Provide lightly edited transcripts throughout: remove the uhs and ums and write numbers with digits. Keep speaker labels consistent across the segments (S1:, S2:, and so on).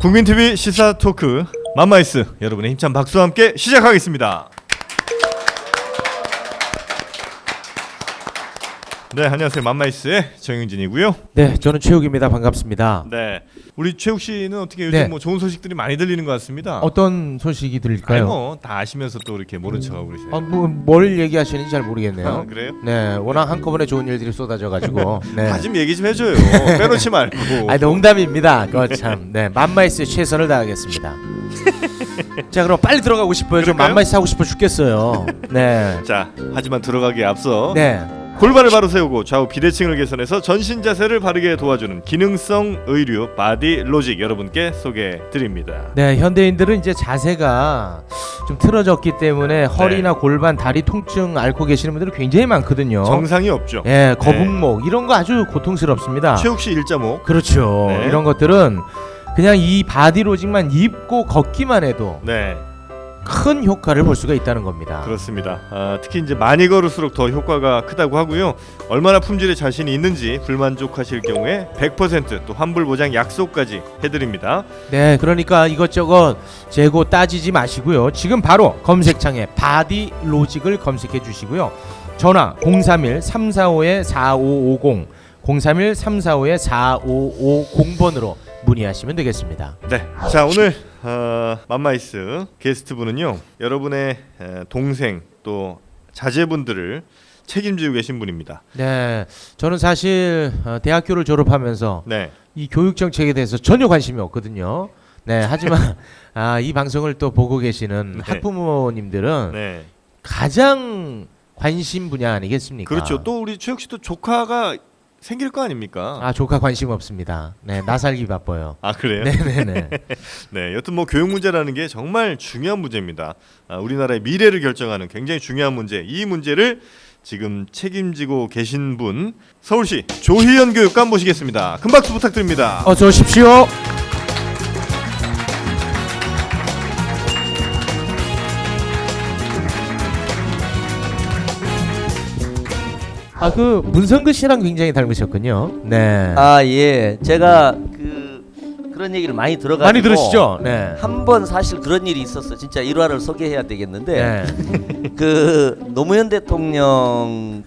S1: 국민TV 시사 토크 맘마이스, 여러분의 힘찬 박수와 함께 시작하겠습니다. 네, 안녕하세요. 맘마이스의 정영진이고요.
S2: 네, 저는 최욱입니다. 반갑습니다.
S1: 네, 우리 최욱 씨는 어떻게 요즘
S2: 네.
S1: 뭐 좋은 소식들이 많이 들리는 것 같습니다.
S2: 어떤 소식이 들릴까요?
S1: 뭐다 아시면서 또 이렇게 모른 척하고 그러세요.
S2: 뭘 얘기하시는지 잘 모르겠네요.
S1: 아, 그래요?
S2: 네, 워낙 한꺼번에 좋은 일들이 쏟아져가지고. 네.
S1: 다 좀 얘기 좀 해줘요. 빼놓지 말고.
S2: 아, 농담입니다. 그거 참. 네, 맘마이스에 최선을 다하겠습니다. 자, 그럼 빨리 들어가고 싶어요. 좀
S1: 그럴까요?
S2: 맘마이스 하고 싶어 죽겠어요. 네.
S1: 자, 하지만 들어가기에 앞서
S2: 네.
S1: 골반을 바로 세우고 좌우 비대칭을 개선해서 전신 자세를 바르게 도와주는 기능성 의류 바디 로직 여러분께 소개드립니다.
S2: 네, 현대인들은 이제 자세가 좀 틀어졌기 때문에 허리나 골반, 다리 통증 앓고 계시는 분들이 굉장히 많거든요.
S1: 정상이 없죠.
S2: 예, 거북목 이런 거 아주 고통스럽습니다.
S1: 최욱 씨 일자목.
S2: 그렇죠.
S1: 네.
S2: 이런 것들은 그냥 이 바디로직만 입고 걷기만 해도
S1: 네,
S2: 큰 효과를 볼 수가 있다는 겁니다.
S1: 그렇습니다. 특히 이제 많이 걸을수록 더 효과가 크다고 하고요. 얼마나 품질에 자신이 있는지 불만족하실 경우에 100% 또 환불 보장 약속까지 해드립니다.
S2: 네, 그러니까 이것저것 재고 따지지 마시고요. 지금 바로 검색창에 바디로직을 검색해 주시고요. 전화 031-345-4550 031-345-4550번으로 문의하시면 되겠습니다.
S1: 네, 자 오늘 맘마이스 게스트분은요, 여러분의 동생 또 자제분들을 책임지고 계신 분입니다.
S2: 네, 저는 사실 대학교를 졸업하면서
S1: 네,
S2: 이 교육 정책에 대해서 전혀 관심이 없거든요. 네, 하지만 이 방송을 또 보고 계시는
S1: 네.
S2: 학부모님들은
S1: 네,
S2: 가장 관심 분야 아니겠습니까?
S1: 그렇죠. 또 우리 최욱 씨도 조카가 생길 거 아닙니까?
S2: 조카 관심 없습니다. 네, 나 살기 바빠요.
S1: 아 그래요?
S2: 네네네.
S1: 네, 여튼 뭐 교육 문제라는 게 정말 중요한 문제입니다. 우리나라의 미래를 결정하는 굉장히 중요한 문제. 이 문제를 지금 책임지고 계신 분, 서울시 조희연 교육감 모시겠습니다. 큰 박수 부탁드립니다.
S2: 어서 오십시오. 그 문성근 씨랑 굉장히 닮으셨군요. 네.
S3: 예. 제가 그런 얘기를 많이 들어가지고
S2: 많이 들으시죠? 네.
S3: 한 번 사실 그런 일이 있었어. 진짜 일화를 소개해야 되겠는데
S2: 네.
S3: 노무현 대통령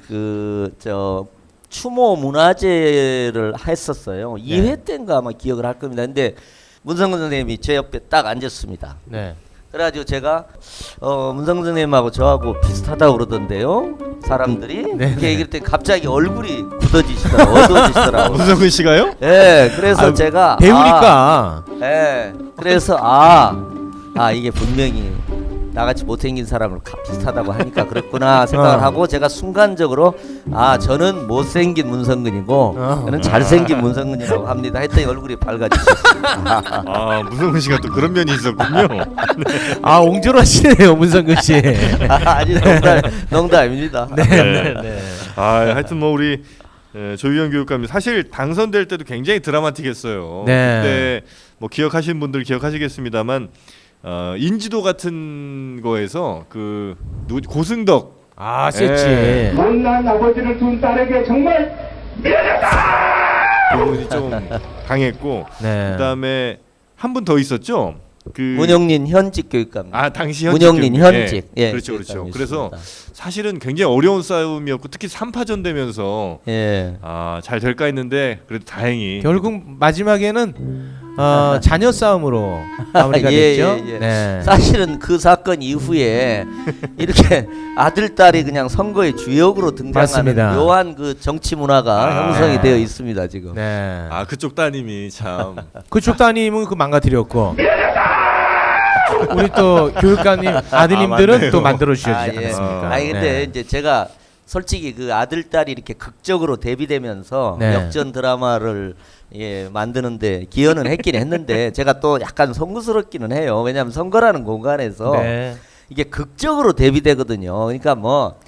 S3: 추모 문화제를 했었어요. 2회 때인가 아마 기억을 할 겁니다. 근데 문성근 선생님이 제 옆에 딱 앉았습니다.
S2: 네.
S3: 그래가지고 제가 문성근 선생님하고 저하고 비슷하다고 그러던데요. 사람들이
S2: 네.
S3: 이렇게 얘기할 때 갑자기 얼굴이 굳어지시더라고요. 어두워지시더라고요.
S1: 문성근 씨가요?
S3: 예, 그래서 제가
S2: 배우니까.
S3: 그래서 이게 분명히 나같이 못생긴 사람을 비슷하다고 하니까 그랬구나 생각을 하고 제가 순간적으로 저는 못생긴 문성근이고 저는 잘생긴 문성근이라고 합니다 했더니 얼굴이 밝아지셨어요.
S1: 문성근 씨가 또 그런 면이 있었군요.
S2: 옹졸하시네요, 문성근 씨.
S3: 아니 농담입니다.
S2: 네.
S1: 하여튼 뭐 우리 조희연 교육감님 사실 당선될 때도 굉장히 드라마틱했어요.
S2: 네.
S1: 그때 뭐 기억하시는 분들 기억하시겠습니다만 인지도 같은 거에서 고승덕
S2: 셌지.
S4: 못난 아버지를 둔 딸에게 정말
S1: 부분이 좀 강했고
S2: 네.
S1: 그다음에 한 분 더 있었죠.
S3: 문영린 현직 교육감.
S1: 당시 현직
S3: 문영린
S1: 교육감.
S3: 현직.
S1: 예, 그렇죠. 그래서 사실은 굉장히 어려운 싸움이었고 특히 3파전 되면서 잘 될까 했는데 그래도 다행히
S2: 결국 마지막에는 자녀 싸움으로 마무리가 됐죠. 네.
S3: 사실은 그 사건 이후에 이렇게 아들 딸이 그냥 선거의 주역으로 등장하는
S2: 맞습니다.
S3: 묘한 그 정치 문화가 형성이 되어 있습니다 지금.
S2: 네.
S1: 그쪽 따님이 참
S2: 그쪽 따님은 망가뜨렸고 우리 또 교육감님 아드님들은
S1: 맞네요.
S2: 또 만들어 주시지
S3: 예.
S2: 않았습니까?
S3: 근데
S2: 네.
S3: 이제 제가 솔직히 그 아들 딸이 이렇게 극적으로 데뷔되면서
S2: 네.
S3: 역전 드라마를 만드는데 기여는 했긴 했는데 제가 또 약간 송구스럽기는 해요. 왜냐하면 선거라는 공간에서
S2: 네.
S3: 이게 극적으로 대비되거든요. 그러니까 뭐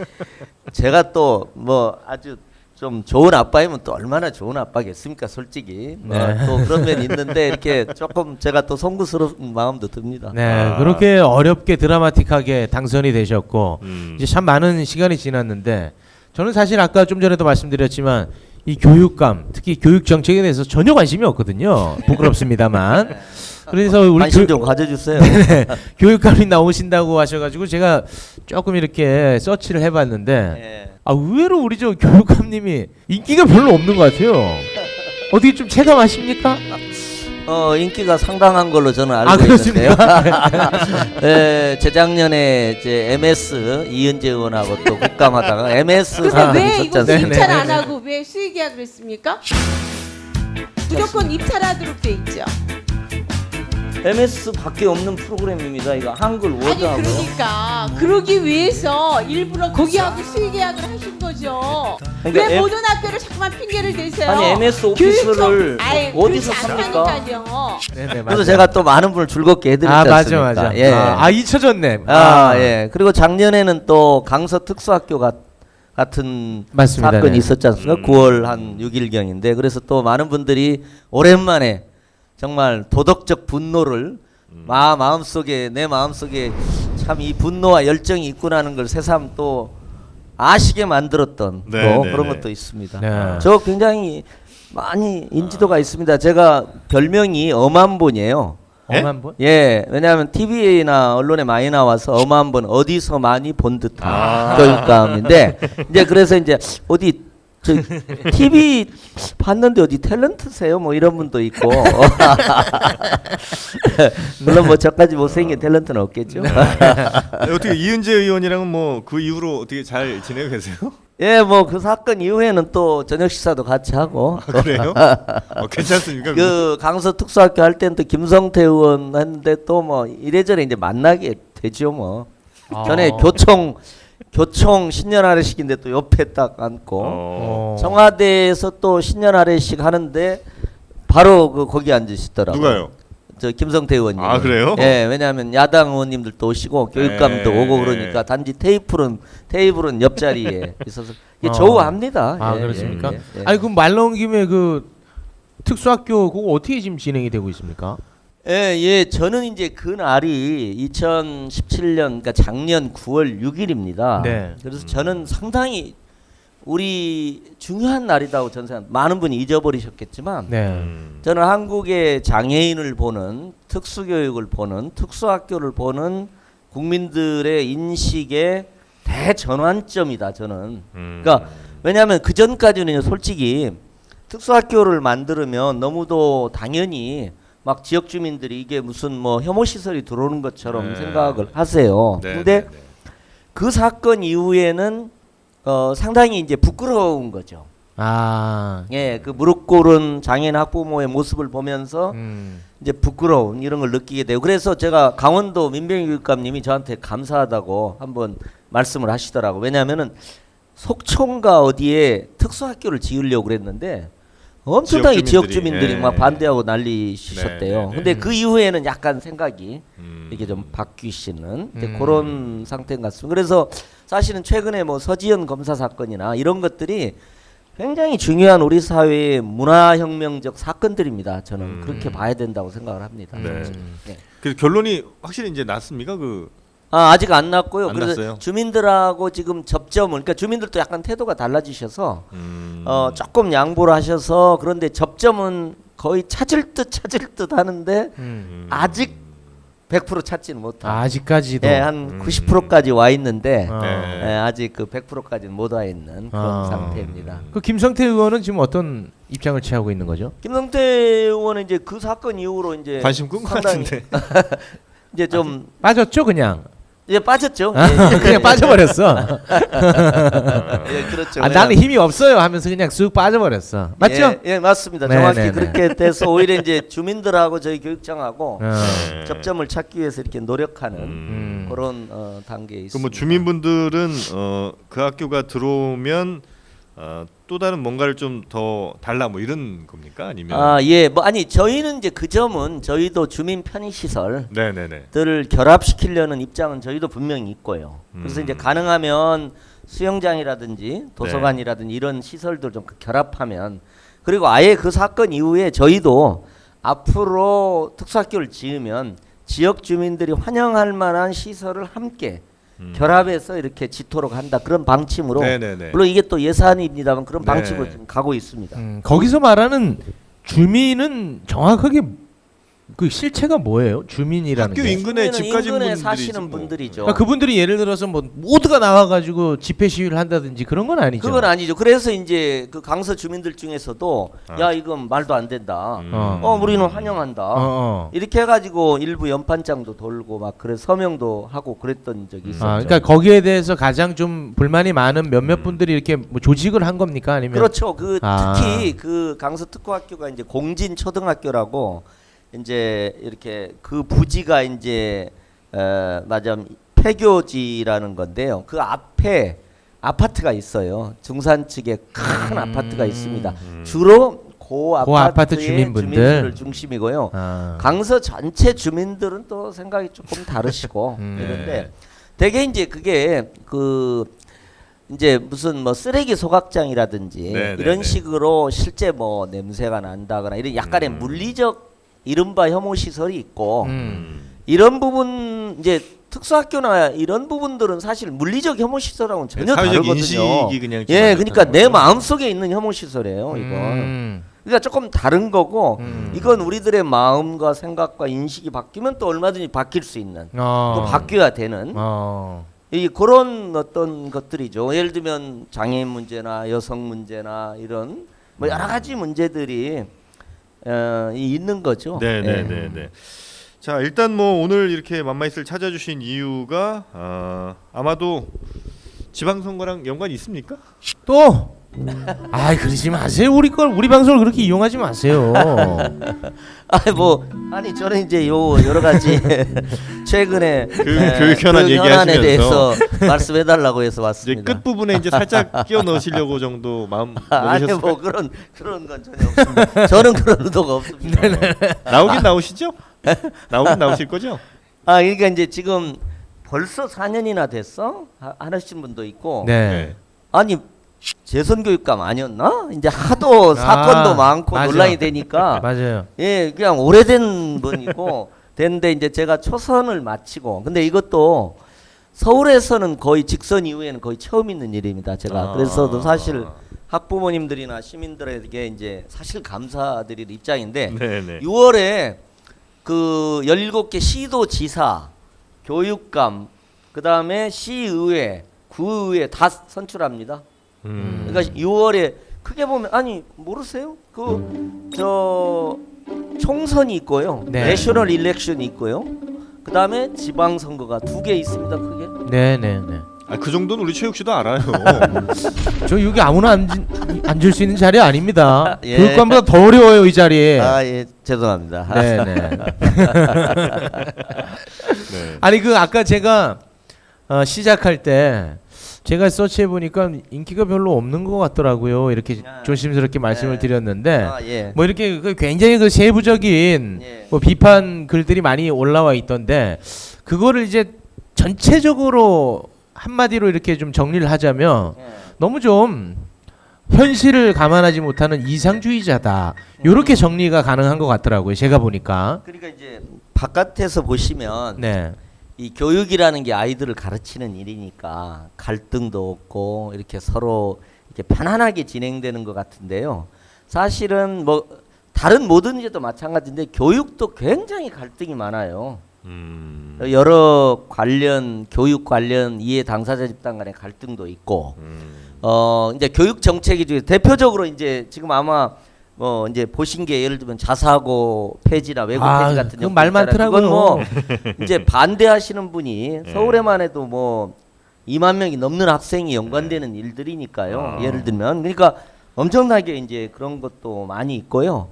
S3: 제가 또 뭐 아주 좀 좋은 아빠이면 또 얼마나 좋은 아빠겠습니까, 솔직히.
S2: 네.
S3: 또 그런 면이 있는데 이렇게 조금 제가 또 송구스러운 마음도 듭니다.
S2: 네, 그렇게 어렵게 드라마틱하게 당선이 되셨고 이제 참 많은 시간이 지났는데 저는 사실 아까 좀 전에도 말씀드렸지만 이 교육감, 특히 교육 정책에 대해서 전혀 관심이 없거든요. 부끄럽습니다만. 그래서 우리
S3: 관심 좀 가져주세요.
S2: 교육감이 나오신다고 하셔가지고 제가 조금 이렇게 서치를 해봤는데
S3: 예.
S2: 의외로 우리 저 교육감님이 인기가 별로 없는 것 같아요. 어떻게 좀 체감하십니까?
S3: 인기가 상당한 걸로 저는 알고 있는데요. 네, 재작년에 이제 MS 이은재 의원하고 또 국감하다가 MS
S5: 근데
S3: 사건이
S5: 왜
S3: 있었지
S5: 이거
S3: 않습니까?
S5: 입찰 안 하고 왜 수의계약을 했습니까? 무조건 입찰하도록 돼 있죠.
S3: MS밖에 없는 프로그램입니다. 이거 한글
S5: 아니
S3: 워드하고.
S5: 그러니까 그러기 위해서 일부러 거기하고 수의계약을 하신 거죠.
S3: 그러니까
S5: 왜 모든 학교를 자꾸만 핑계를 대세요?
S3: 아니, MS 오피스를 어디서 씁니까?
S5: 씁니까?
S2: 네네,
S3: 그래서 제가 또 많은 분을 즐겁게 해드렸지
S2: 맞아
S3: 않습니까?
S2: 맞아.
S3: 예.
S2: 잊혀졌네.
S3: 예. 그리고 작년에는 또 강서 특수학교 같은
S2: 맞습니다.
S3: 사건이
S2: 네.
S3: 있었지 않습니까? 9월 한 6일경인데 그래서 또 많은 분들이 오랜만에 정말 도덕적 분노를 마음속에 내 마음속에 참 이 분노와 열정이 있구나는 걸 새삼 또 아시게 만들었던
S1: 네,
S3: 또
S1: 네,
S3: 그런
S1: 네.
S3: 것도 있습니다.
S2: 네.
S3: 저 굉장히 많이 인지도가 있습니다. 제가 별명이 엄한본이에요.
S2: 엄한 분?
S3: 예, 왜냐하면 TV나 언론에 많이 나와서 엄한본 어디서 많이 본 듯한
S1: 아.
S3: 교육감인데 이제 그래서 이제 어디 저 TV 봤는데 어디 탤런트세요? 뭐 이런 분도 있고 물론 뭐 저까지 못생긴 탤런트는 없겠죠.
S1: 어떻게 이은재 의원이랑은 뭐 그 이후로 어떻게 잘 지내고 계세요?
S3: 예, 뭐 그 사건 이후에는 또 저녁 식사도 같이 하고
S1: 그래요? 괜찮습니까?
S3: 그 강서 특수학교 할 때는 또 김성태 의원 했는데 또 뭐 이래저래 이제 만나게 되죠 뭐. 전에 교총 신년 아래식인데 또 옆에 딱 앉고 청와대에서 또 신년 아래식 하는데 바로 거기 앉으시더라고요.
S1: 누가요?
S3: 저 김성태 의원님.
S1: 아, 그래요?
S3: 예, 왜냐하면 야당 의원님들도 오시고 교육감도
S1: 네.
S3: 오고 그러니까 단지 테이블은 옆자리에 있어서 이게 좋아합니다.
S2: 아
S3: 예,
S2: 그렇습니까?
S3: 예, 예.
S2: 아니 그럼 말 나온 김에 그 특수학교 그거 어떻게 지금 진행이 되고 있습니까?
S3: 예, 저는 이제 그 날이 2017년 그러니까 작년 9월 6일입니다.
S2: 네.
S3: 그래서 저는 상당히 우리 중요한 날이라고 저는 생각. 많은 분이 잊어버리셨겠지만
S2: 네.
S3: 저는 한국의 장애인을 보는 특수교육을 보는 특수학교를 보는 국민들의 인식의 대전환점이다 저는. 그러니까 왜냐하면 그 전까지는 솔직히 특수학교를 만들면 너무도 당연히 막 지역 주민들이 이게 무슨 뭐 혐오 시설이 들어오는 것처럼
S1: 네.
S3: 생각을 하세요.
S1: 네,
S3: 근데
S1: 네, 네.
S3: 그 사건 이후에는 상당히 이제 부끄러운 거죠.
S2: 아.
S3: 예, 그 무릎 꿇은 장애인 학부모의 모습을 보면서 이제 부끄러운 이런 걸 느끼게 되고 그래서 제가 강원도 민병희 교육감님이 저한테 감사하다고 한번 말씀을 하시더라고. 왜냐하면은 속초인가 어디에 특수학교를 지으려고 그랬는데 엄청나게 지역 주민들이
S1: 예.
S3: 막 반대하고 난리셨대요.
S1: 네, 네, 네.
S3: 근데 그 이후에는 약간 생각이 이게 좀 바뀌시는 이제 그런 상태인 것 같습니다. 그래서 사실은 최근에 뭐 서지현 검사 사건이나 이런 것들이 굉장히 중요한 우리 사회의 문화혁명적 사건들입니다. 저는 그렇게 봐야 된다고 생각을 합니다.
S1: 네.
S3: 네.
S1: 그 결론이 확실히 이제 났습니까? 그
S3: 아직 안 났고요.
S1: 안
S3: 그래서
S1: 났어요?
S3: 주민들하고 지금 접점을 그러니까 주민들도 약간 태도가 달라지셔서 조금 양보를 하셔서 그런데 접점은 거의 찾을 듯 하는데 아직 100% 찾지는 못하고
S2: 아직까지도.
S3: 예, 한 90%까지 와 있는데
S1: 네.
S3: 예, 아직 그 100%까지는 못 와 있는 그런 상태입니다.
S2: 그 김성태 의원은 지금 어떤 입장을 취하고 있는 거죠?
S3: 김성태 의원은 이제 그 사건 이후로 이제
S1: 관심 끈 것
S3: 상당히
S1: 같은데.
S3: 이제 좀
S2: 빠졌죠 그냥.
S3: 이제 빠졌죠.
S2: 아, 그냥 빠져버렸어.
S3: 예, 그렇죠.
S2: 아, 나는 힘이 없어요 하면서 그냥 쑥 빠져버렸어. 맞죠?
S3: 예, 맞습니다.
S2: 네,
S3: 정확히
S2: 네, 네.
S3: 그렇게 돼서 오히려 이제 주민들하고 저희 교육청하고
S1: 네.
S3: 접점을 찾기 위해서 이렇게 노력하는 그런 단계에 있습니다.
S1: 그 뭐 주민분들은 그 학교가 들어오면 또 다른 뭔가를 좀 더 달라 뭐 이런 겁니까? 아니면
S3: 아니 저희는 이제 그 점은 저희도 주민 편의 시설
S1: 네네네.
S3: 들을 결합시키려는 입장은 저희도 분명히 있고요. 그래서 이제 가능하면 수영장이라든지 도서관이라든지 이런 시설들 좀 결합하면 그리고 아예 그 사건 이후에 저희도 앞으로 특수학교를 지으면 지역 주민들이 환영할 만한 시설을 함께 결합해서 이렇게 짓도록 한다. 그런 방침으로
S1: 네네네.
S3: 물론 이게 또 예산입니다만 그런
S1: 네.
S3: 방침으로 지금 가고 있습니다.
S2: 거기서 말하는 주민은 정확하게 그 실체가 뭐예요? 주민이라는
S1: 학교
S2: 게.
S1: 인근에 집 가진
S3: 인근에
S1: 분들이지
S3: 사시는
S1: 뭐.
S3: 분들이죠.
S2: 그러니까 그분들이 예를 들어서 뭐 모두가 나와가지고 집회 시위를 한다든지 그런 건 아니죠.
S3: 그건 아니죠. 그래서 이제 그 강서 주민들 중에서도
S1: 아.
S3: 야 이건 말도 안 된다.
S2: 어.
S3: 우리는 환영한다. 이렇게 해가지고 일부 연판장도 돌고 막 그래 서명도 하고 그랬던 적이 있었죠.
S2: 그러니까 거기에 대해서 가장 좀 불만이 많은 몇몇 분들이 이렇게 뭐 조직을 한 겁니까 아니면?
S3: 그렇죠. 그
S2: 아.
S3: 특히 그 강서 특고학교가 이제 공진 초등학교라고 이제 이렇게 그 부지가 이제 맞아 폐교지라는 건데요. 그 앞에 아파트가 있어요. 중산 측에 큰 아파트가 있습니다. 주로 그
S2: 아파트
S3: 아파트의
S2: 주민분들.
S3: 주민들을 중심이고요.
S2: 아.
S3: 강서 전체 주민들은 또 생각이 조금 다르시고 그런데 되게 이제 그게 그 이제 무슨 뭐 쓰레기 소각장이라든지
S1: 네,
S3: 이런
S1: 네, 네.
S3: 식으로 실제 뭐 냄새가 난다거나 이런 약간의 물리적 이른바 혐오 시설이 있고 이런 부분 이제 특수학교나 이런 부분들은 사실 물리적 혐오 시설하고는 전혀
S1: 사회적
S3: 다르거든요.
S1: 인식이 그냥
S3: 예, 그러니까 내
S1: 거죠.
S3: 마음 속에 있는 혐오 시설이에요. 이건. 그러니까 조금 다른 거고 이건 우리들의 마음과 생각과 인식이 바뀌면 또 얼마든지 바뀔 수 있는 또 바뀌어야 되는 이 그런 어떤 것들이죠. 예를 들면 장애인 문제나 여성 문제나 이런 뭐 여러 가지 문제들이 있는 거죠.
S1: 네네네네. 자 일단 뭐 오늘 이렇게 맘마이스를 찾아주신 이유가 아마도 지방선거랑 연관이 있습니까?
S2: 또 그러지 마세요. 우리 방송을 그렇게 이용하지 마세요.
S3: 아니 저는 이제 요 여러 가지 최근에
S1: 교육 현안
S3: 교육
S1: 얘기하시면서
S3: 현안에 대해서 말씀해 달라고 해서
S1: 이제
S3: 왔습니다.
S1: 끝 부분에 이제 살짝 끼워 넣으시려고 정도 마음
S3: 아니
S1: 먹으셨을까요?
S3: 뭐 그런 건 전혀 없습니다. 저는 그런 의도가 없습니다.
S1: 나오긴 나오시죠? 나오긴 나오실 거죠?
S3: 그러니까 이제 지금 벌써 4년이나 됐어 하시는 분도 있고
S2: 네.
S3: 아니 재선교육감 아니었나? 이제 하도 사건도 많고
S2: 맞아.
S3: 논란이 되니까
S2: 맞아요.
S3: 예 그냥 오래된 분이고 됐는데 이제 제가 초선을 마치고 근데 이것도 서울에서는 거의 직선 이후에는 거의 처음 있는 일입니다. 제가 그래서도 사실 학부모님들이나 시민들에게 이제 사실 감사드릴 입장인데
S1: 네네.
S3: 6월에 그 17개 시도지사, 교육감, 그 다음에 시의회, 구의회 다 선출합니다. 그러니까 6월에 크게 보면 아니 모르세요? 그 저 총선이 있고요,
S2: 네.
S3: 내셔널 일렉션이 있고요, 그 다음에 지방선거가 2개 있습니다. 크게.
S2: 네네네.
S1: 그 정도는 우리 최욱 씨도 알아요.
S2: 저 여기 아무나 앉을 수 있는 자리 아닙니다.
S3: 예.
S2: 교육관보다 더 어려워요 이 자리에.
S3: 예 죄송합니다.
S2: 네네.
S1: 네.
S2: 아니 그 아까 제가 시작할 때 제가 서치해 보니까 인기가 별로 없는 것 같더라고요. 이렇게 조심스럽게 말씀을 드렸는데
S3: 예.
S2: 뭐 이렇게 굉장히 그 세부적인
S3: 예.
S2: 뭐 비판 글들이 많이 올라와 있던데 그거를 이제 전체적으로 한마디로 이렇게 좀 정리를 하자면 너무 좀 현실을 감안하지 못하는 이상주의자다. 이렇게 정리가 가능한 것 같더라고요. 제가 보니까.
S3: 그러니까 이제 바깥에서 보시면
S2: 네.
S3: 이 교육이라는 게 아이들을 가르치는 일이니까 갈등도 없고 이렇게 서로 이렇게 편안하게 진행되는 것 같은데요. 사실은 뭐 다른 모든 일도 마찬가지인데 교육도 굉장히 갈등이 많아요. 여러 관련 교육 관련 이해 당사자 집단 간의 갈등도 있고 이제 교육 정책이 중에 대표적으로 이제 지금 아마 뭐 이제 보신 게 예를 들면 자사고 폐지나 외고 폐지 같은
S2: 그건 말 많더라고요.
S3: 그건 뭐 이제 반대하시는 분이 서울에만 해도 뭐 2만 명이 넘는 학생이 연관되는 일들이니까요. 예를 들면 그러니까 엄청나게 이제 그런 것도 많이 있고요.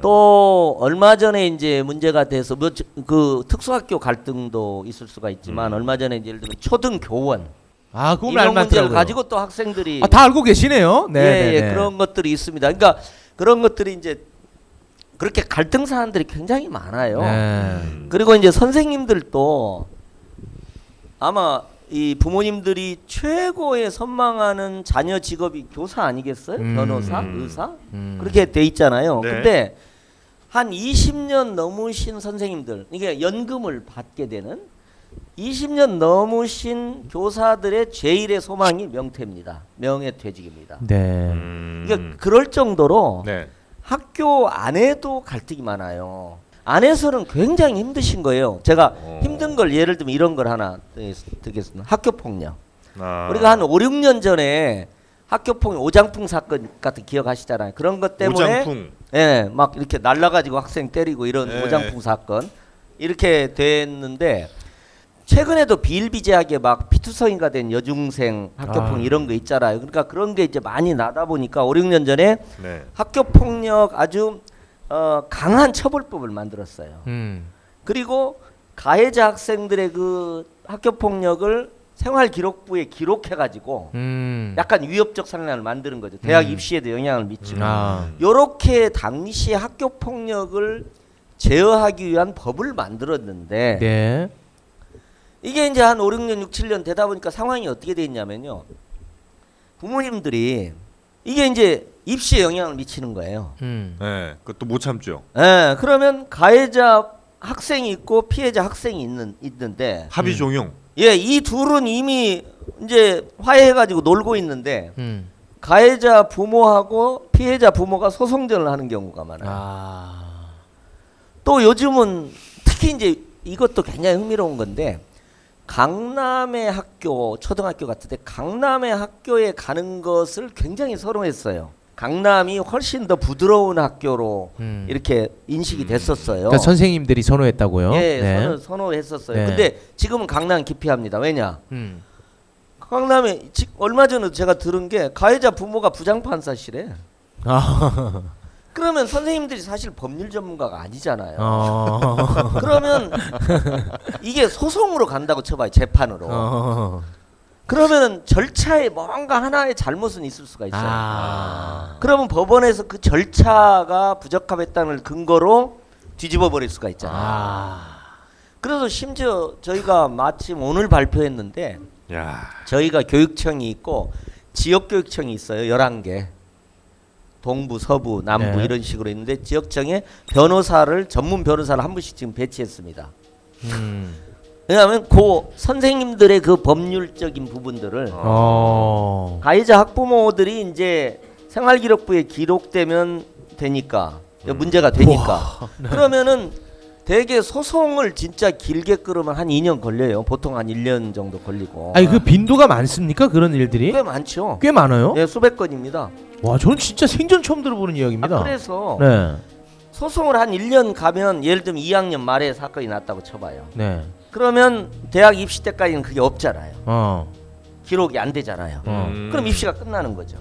S3: 또 얼마 전에 이제 문제가 돼서 뭐 그 특수학교 갈등도 있을 수가 있지만 얼마 전에 이제 예를 들면 초등교원
S2: 그거 말
S3: 이런 문제를
S2: 많더라고요.
S3: 가지고 또 학생들이
S2: 다 알고 계시네요. 네.
S3: 예, 그런 것들이 있습니다. 그러니까 그런 것들이 이제 그렇게 갈등 사안들이 굉장히 많아요.
S2: 네.
S3: 그리고 이제 선생님들도 아마 이 부모님들이 최고의 선망하는 자녀 직업이 교사 아니겠어요? 변호사, 의사? 그렇게 돼 있잖아요.
S1: 네.
S3: 근데 한 20년 넘으신 선생님들, 이게 연금을 받게 되는 20년 넘으신 교사들의 제일의 소망이 명퇴입니다. 명예퇴직입니다.
S2: 네.
S3: 그러니까 그럴 정도로
S1: 네.
S3: 학교 안에도 갈등이 많아요. 안에서는 굉장히 힘드신 거예요. 제가 힘든 걸 예를 들면 이런 걸 하나 드리겠습니다. 학교 폭력. 우리가 한 5, 6년 전에 학교 폭력 오장풍 사건 같은 기억하시잖아요. 그런 것 때문에
S1: 오장풍.
S3: 예, 막 이렇게 날라가지고 학생 때리고 이런
S1: 네.
S3: 오장풍 사건 이렇게 됐는데 최근에도 비일비재하게 막 피투성이가 된 여중생 학교폭력 이런 거 있잖아요. 그러니까 그런 게 이제 많이 나다 보니까 5, 6년 전에
S1: 네.
S3: 학교폭력 아주 강한 처벌법을 만들었어요. 그리고 가해자 학생들의 그 학교폭력을 생활기록부에 기록해가지고 약간 위협적 상황을 만드는 거죠. 대학 입시에도 영향을 미치고. 요렇게 당시 학교폭력을 제어하기 위한 법을 만들었는데
S2: 네.
S3: 이게 이제 한 5, 6년, 6, 7년 되다 보니까 상황이 어떻게 돼 있냐면요. 부모님들이 이게 이제 입시에 영향을 미치는 거예요.
S1: 네. 그것도 못 참죠.
S3: 예, 그러면 가해자 학생이 있고 피해자 학생이 있는데
S1: 합의 종용.
S3: 예, 이 둘은 이미 이제 화해해가지고 놀고 있는데 가해자 부모하고 피해자 부모가 소송전을 하는 경우가 많아요. 또 요즘은 특히 이제 이것도 굉장히 흥미로운 건데 강남의 학교, 초등학교 같은데 강남의 학교에 가는 것을 굉장히 선호했어요. 강남이 훨씬 더 부드러운 학교로 이렇게 인식이 됐었어요.
S2: 그러니까 선생님들이 선호했다고요?
S3: 예,
S2: 네.
S3: 선호했었어요.
S2: 네.
S3: 근데 지금은 강남 기피합니다. 왜냐? 강남에 얼마 전에 제가 들은 게 가해자 부모가 부장판사시래. 그러면 선생님들이 사실 법률 전문가가 아니잖아요. 그러면 이게 소송으로 간다고 쳐봐요. 재판으로. 그러면은 절차에 뭔가 하나의 잘못은 있을 수가 있어요. 그러면 법원에서 그 절차가 부적합했다는 근거로 뒤집어 버릴 수가 있잖아요. 그래서 심지어 저희가 마침 오늘 발표했는데
S1: 야.
S3: 저희가 교육청이 있고 지역교육청이 있어요. 11개. 동부, 서부, 남부
S2: 네.
S3: 이런 식으로 있는데 지역청에 변호사를 전문 변호사를 한 분씩 지금 배치했습니다. 왜냐하면 그 선생님들의 그 법률적인 부분들을 가해자 학부모들이 이제 생활기록부에 기록되면 되니까 문제가 되니까 그러면은 대개 소송을 진짜 길게 끌으면 한 2년 걸려요. 보통 한 1년 정도 걸리고.
S2: 아니 그 빈도가 많습니까? 그런 일들이?
S3: 꽤 많죠.
S2: 꽤 많아요?
S3: 네, 수백 건입니다.
S2: 와, 저는 진짜 생전 처음 들어보는 이야기입니다.
S3: 그래서
S2: 네.
S3: 소송을 한 1년 가면 예를 들면 2학년 말에 사건이 났다고 쳐봐요.
S2: 네.
S3: 그러면 대학 입시 때까지는 그게 없잖아요. 기록이 안 되잖아요. 그럼 입시가 끝나는 거죠.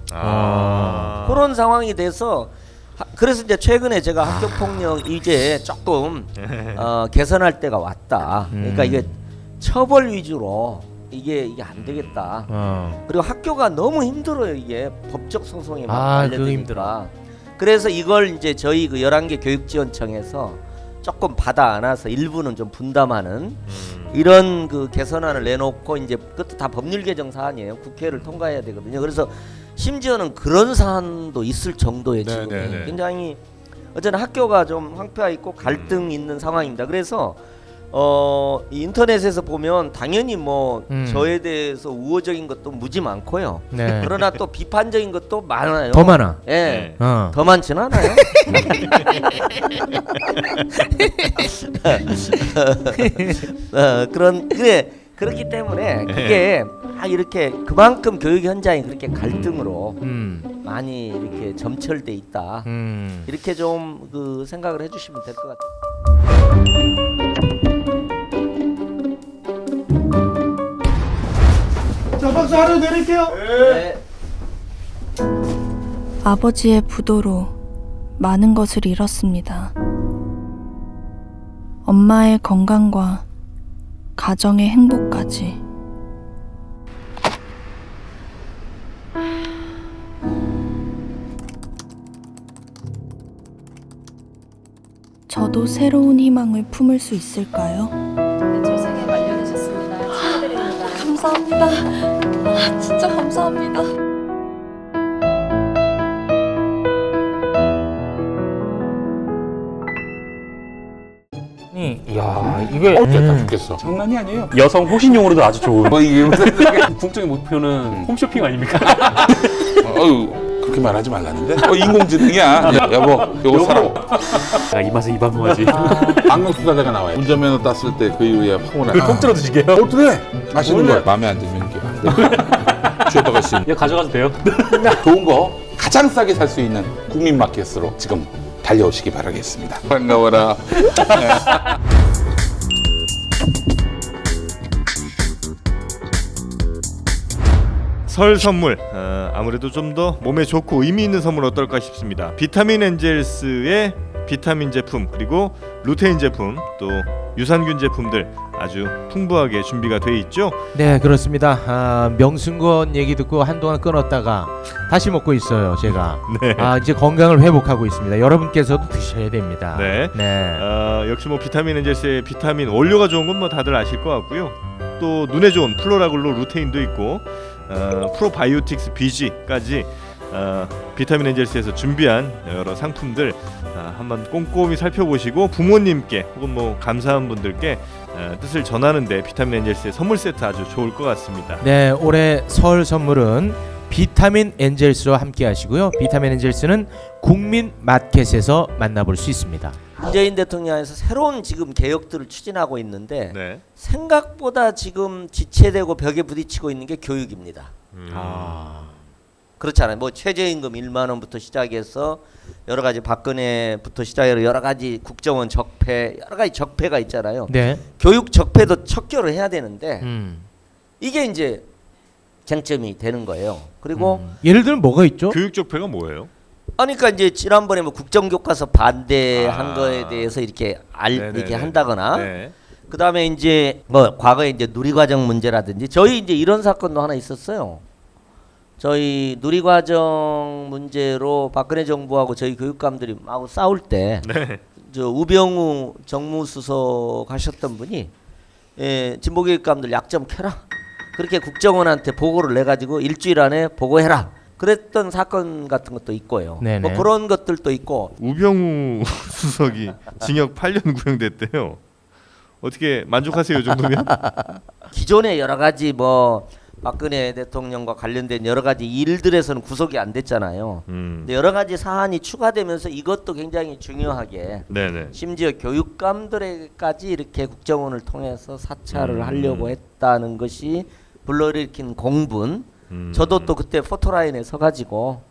S3: 그런 상황이 돼서 그래서 이제 최근에 제가 학교 폭력 이제 조금 개선할 때가 왔다. 그러니까 이게 처벌 위주로 이게 안 되겠다. 그리고 학교가 너무 힘들어요. 이게 법적 소송에 막
S2: 그거 힘들어.
S3: 달려드니까. 그래서 이걸 이제 저희 그 11개 교육지원청에서 조금 받아 안아서 일부는 좀 분담하는 이런 그 개선안을 내놓고 이제 그것도 다 법률 개정 사안이에요. 국회를 통과해야 되거든요. 그래서 심지어는 그런 사안도 있을 정도의 지금 굉장히 어쨌든 학교가 좀 황폐화 있고 갈등 있는 상황입니다. 그래서 이 인터넷에서 보면 당연히 뭐 저에 대해서 우호적인 것도 무지 많고요.
S2: 네.
S3: 그러나 또 비판적인 것도 많아요.
S2: 더 많아.
S3: 예. 더 많진 않아요. 그렇기 때문에 그게 이렇게 그만큼 교육 현장이 그렇게 갈등으로 많이 이렇게 점철돼 있다. 이렇게 좀 그 생각을 해주시면 될 것 같아요.
S4: 자, 박수 하나 내릴게요.
S3: 네.
S6: 아버지의 부도로 많은 것을 잃었습니다. 엄마의 건강과 가정의 행복까지. 저도 새로운 희망을 품을 수 있을까요?
S7: 출생에 관련하셨습니다. 축하드립니다.
S6: 감사합니다. 진짜 감사합니다.
S2: 이야,
S8: 이게
S9: 어쨌다 죽겠어. 장난이 아니에요.
S8: 여성 호신용으로도 아주 좋은.
S9: 뭐 이게 무슨
S8: 궁극적인 목표는 홈쇼핑 아닙니까?
S9: 어유 그렇게 말하지 말라는데. 인공지능이야. 여보, 요거 사라.
S8: 야, 이 맛에 이 방송하지.
S9: 방명수사대가 나와요. 운전면허 땄을 때 그 이후에 하고 나서
S8: 통째로 드시게요?
S9: 어떻게? 맛있는 거 마음에 안 들면 이렇게 쥐었다가 쓰.
S8: 이거 가져가도 돼요?
S9: 좋은 거 가장 싸게 살 수 있는 국민마켓으로 지금 달려오시기 바라겠습니다. 반가워라.
S1: 설 선물 아무래도 좀 더 몸에 좋고 의미 있는 선물 어떨까 싶습니다. 비타민 엔젤스의 비타민 제품 그리고 루테인 제품 또 유산균 제품들 아주 풍부하게 준비가 돼 있죠.
S2: 네, 그렇습니다. 명순건 얘기 듣고 한동안 끊었다가 다시 먹고 있어요, 제가.
S1: 네.
S2: 이제 건강을 회복하고 있습니다. 여러분께서도 드셔야 됩니다.
S1: 네.
S2: 네.
S1: 역시 뭐 비타민 엔젤스의 비타민 원료가 좋은 건 뭐 다들 아실 것 같고요. 또 눈에 좋은 플로라글로 루테인도 있고 프로바이오틱스 BG까지 비타민 엔젤스에서 준비한 여러 상품들 한번 꼼꼼히 살펴보시고 부모님께 혹은 뭐 감사한 분들께 뜻을 전하는데 비타민 엔젤스의 선물 세트 아주 좋을 것 같습니다.
S2: 네, 올해 설 선물은 비타민 엔젤스와 함께 하시고요. 비타민 엔젤스는 국민 마켓에서 만나볼 수 있습니다.
S3: 문재인 대통령에서 새로운 지금 개혁들을 추진하고 있는데
S1: 네.
S3: 생각보다 지금 지체되고 벽에 부딪히고 있는 게 교육입니다. 그렇잖아요. 뭐 최저임금 1만 원부터 시작해서 여러 가지 박근혜부터 시작해서 여러 가지 국정원 적폐 여러 가지 적폐가 있잖아요.
S2: 네.
S3: 교육 적폐도 척결을 해야 되는데 이게 이제 쟁점이 되는 거예요. 그리고
S2: 예를 들면 뭐가 있죠?
S1: 교육 적폐가 뭐예요?
S3: 그러니까 이제 지난번에 뭐 국정교과서 반대한 거에 대해서 이렇게 이렇게 한다거나
S1: 네.
S3: 그다음에 이제 뭐 과거에 이제 누리과정 문제라든지 저희 이제 이런 사건도 하나 있었어요. 저희 누리과정 문제로 박근혜 정부하고 저희 교육감들이 막 싸울 때
S1: 네.
S3: 저 우병우 정무수석 하셨던 분이 진보교육감들 약점 켜라 그렇게 국정원한테 보고를 내 가지고 일주일 안에 보고해라 그랬던 사건 같은 것도 있고요.
S2: 네네.
S3: 뭐 그런 것들도 있고
S1: 우병우 수석이 징역 8년 구형됐대요. 어떻게 만족하세요, 이 정도면?
S3: 기존의 여러 가지 뭐 박근혜 대통령과 관련된 여러 가지 일들에서는 구속이 안 됐잖아요. 근데 여러 가지 사안이 추가되면서 이것도 굉장히 중요하게
S1: 네네.
S3: 심지어 교육감들에까지 이렇게 국정원을 통해서 사찰을 하려고 했다는 것이 불러일으킨 공분. 저도 또 그때 포토라인에 서가지고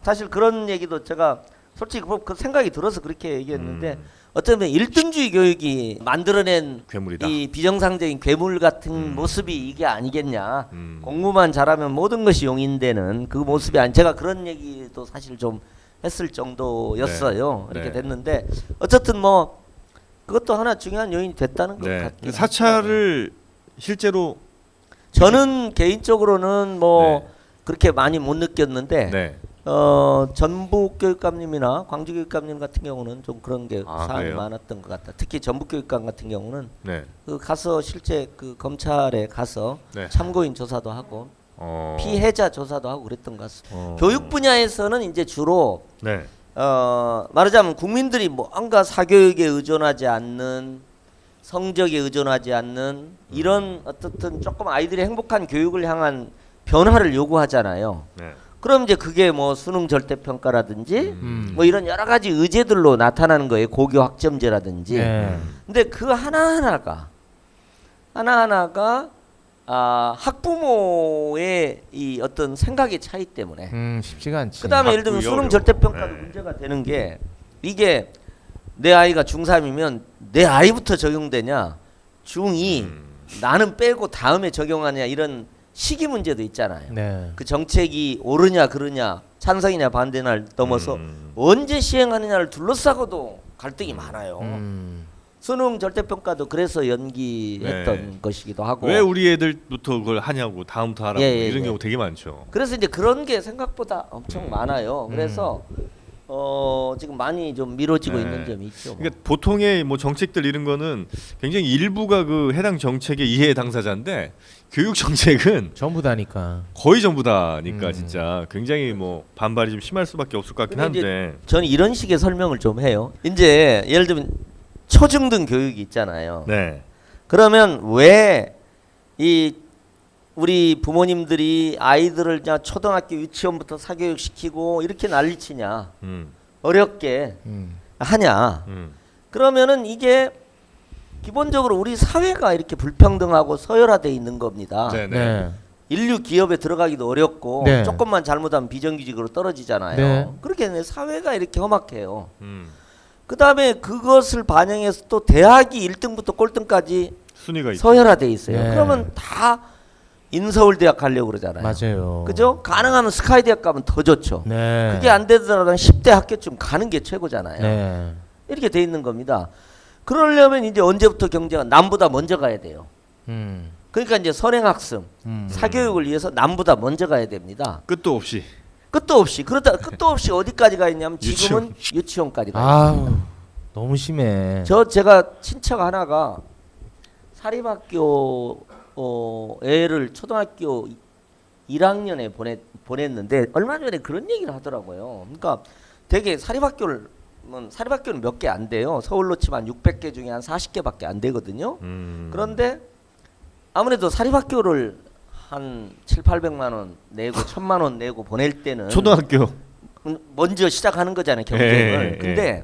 S3: 사실 그런 얘기도 제가 솔직히 그 생각이 들어서 그렇게 얘기했는데 어쩌면 1등주의 교육이 만들어낸
S1: 괴물이다.
S3: 이 비정상적인 괴물 같은 모습이 이게 아니겠냐. 공부만 잘하면 모든 것이 용인되는 그 모습이 아니. 제가 그런 얘기도 사실 좀 했을 정도였어요.
S1: 네.
S3: 이렇게
S1: 네.
S3: 됐는데 어쨌든 뭐 그것도 하나 중요한 요인이 됐다는 것
S1: 네.
S3: 같아요.
S1: 사찰을 실제로
S3: 저는 개인적으로는 뭐
S1: 네.
S3: 그렇게 많이 못 느꼈는데
S1: 네.
S3: 전북교육감님이나 광주교육감님 같은 경우는 좀 그런 게 사안이
S1: 그래요?
S3: 많았던 것 같다. 특히 전북교육감 같은 경우는
S1: 네.
S3: 그 가서 실제 그 검찰에 가서
S1: 네.
S3: 참고인 조사도 하고 피해자 조사도 하고 그랬던 것 같습니다. 교육 분야에서는 이제 주로
S1: 네.
S3: 말하자면 국민들이 뭔가 사교육에 의존하지 않는 성적에 의존하지 않는 이런 어떻든 조금 아이들의 행복한 교육을 향한 변화를 요구하잖아요.
S1: 네.
S3: 그럼 이제 그게 뭐 수능 절대평가라든지 뭐 이런 여러 가지 의제들로 나타나는 거예요. 고교 학점제라든지.
S2: 네.
S3: 근데 그 하나하나가 학부모의 이 어떤 생각의 차이 때문에
S2: 쉽지가 않지.
S3: 그다음에 예를 들면 수능 절대평가도 문제가 되는 게 이게 내 아이가 중3이면 내 아이부터 적용되냐 중2 나는 빼고 다음에 적용하냐 이런 시기 문제도 있잖아요.
S2: 네.
S3: 그 정책이 옳으냐 그르냐 찬성이냐 반대냐를 넘어서 언제 시행하느냐를 둘러싸고도 갈등이 많아요. 수능 절대평가도 그래서 연기했던 것이기도 하고
S1: 왜 우리 애들부터 그걸 하냐고 다음부터 하라고 이런
S3: 예.
S1: 경우 되게 많죠.
S3: 그래서 이제 그런 게 생각보다 엄청 많아요. 그래서 지금 많이 좀 미뤄지고 있는 점이 있죠.
S1: 그러니까 보통의 뭐 정책들 이런 거는 굉장히 일부가 그 해당 정책의 이해 당사자인데 교육 정책은
S2: 전부 다니까.
S1: 거의 전부 다니까 진짜 굉장히 뭐 반발이 좀 심할 수밖에 없을 것 같긴 한데.
S3: 저는 이런 식의 설명을 좀 해요. 이제 예를 들면 초중등 교육이 있잖아요.
S1: 네.
S3: 그러면 왜 이 우리 부모님들이 아이들을 그냥 초등학교 유치원부터 사교육 시키고 이렇게 난리치냐, 어렵게 하냐? 그러면은 이게 기본적으로 우리 사회가 이렇게 불평등하고 서열화돼 있는 겁니다.
S1: 네.
S2: 네.
S3: 인류 기업에 들어가기도 어렵고
S2: 네.
S3: 조금만 잘못하면 비정규직으로 떨어지잖아요.
S2: 네.
S3: 그렇게 사회가 이렇게 험악해요. 그 다음에 그것을 반영해서 또 대학이 1등부터 꼴등까지
S1: 순위가 있죠.
S3: 서열화돼 있어요.
S2: 네.
S3: 그러면 다 인서울대학 가려고 그러잖아요.
S2: 맞아요.
S3: 그죠? 가능하면 스카이대학 가면 더 좋죠.
S2: 네.
S3: 그게 안 되더라도 10대 학교쯤 가는 게 최고잖아요.
S2: 네.
S3: 이렇게 돼 있는 겁니다. 그러려면 이제 언제부터 경제가 남보다 먼저 가야 돼요. 그러니까 이제 선행학습, 사교육을 위해서 남보다 먼저 가야 됩니다.
S1: 끝도 없이.
S3: 끝도 없이. 그러다 끝도 없이 어디까지 가 있냐면 지금은 유치원까지 가 있어요.
S2: 아우 너무 심해.
S3: 제가 친척 하나가 사립학교 애를 초등학교 1학년에 보냈는데 얼마 전에 그런 얘기를 하더라고요. 그러니까 되게 사립학교는 몇 개 안 돼요. 서울로 치면 600개 중에 한 40개밖에 안 되거든요. 그런데 아무래도 사립학교를 한 700~800만 원 내고 1000만 원 내고 보낼 때는
S1: 초등학교.
S3: 먼저 시작하는 거잖아요, 경쟁을.
S1: 예,
S3: 근데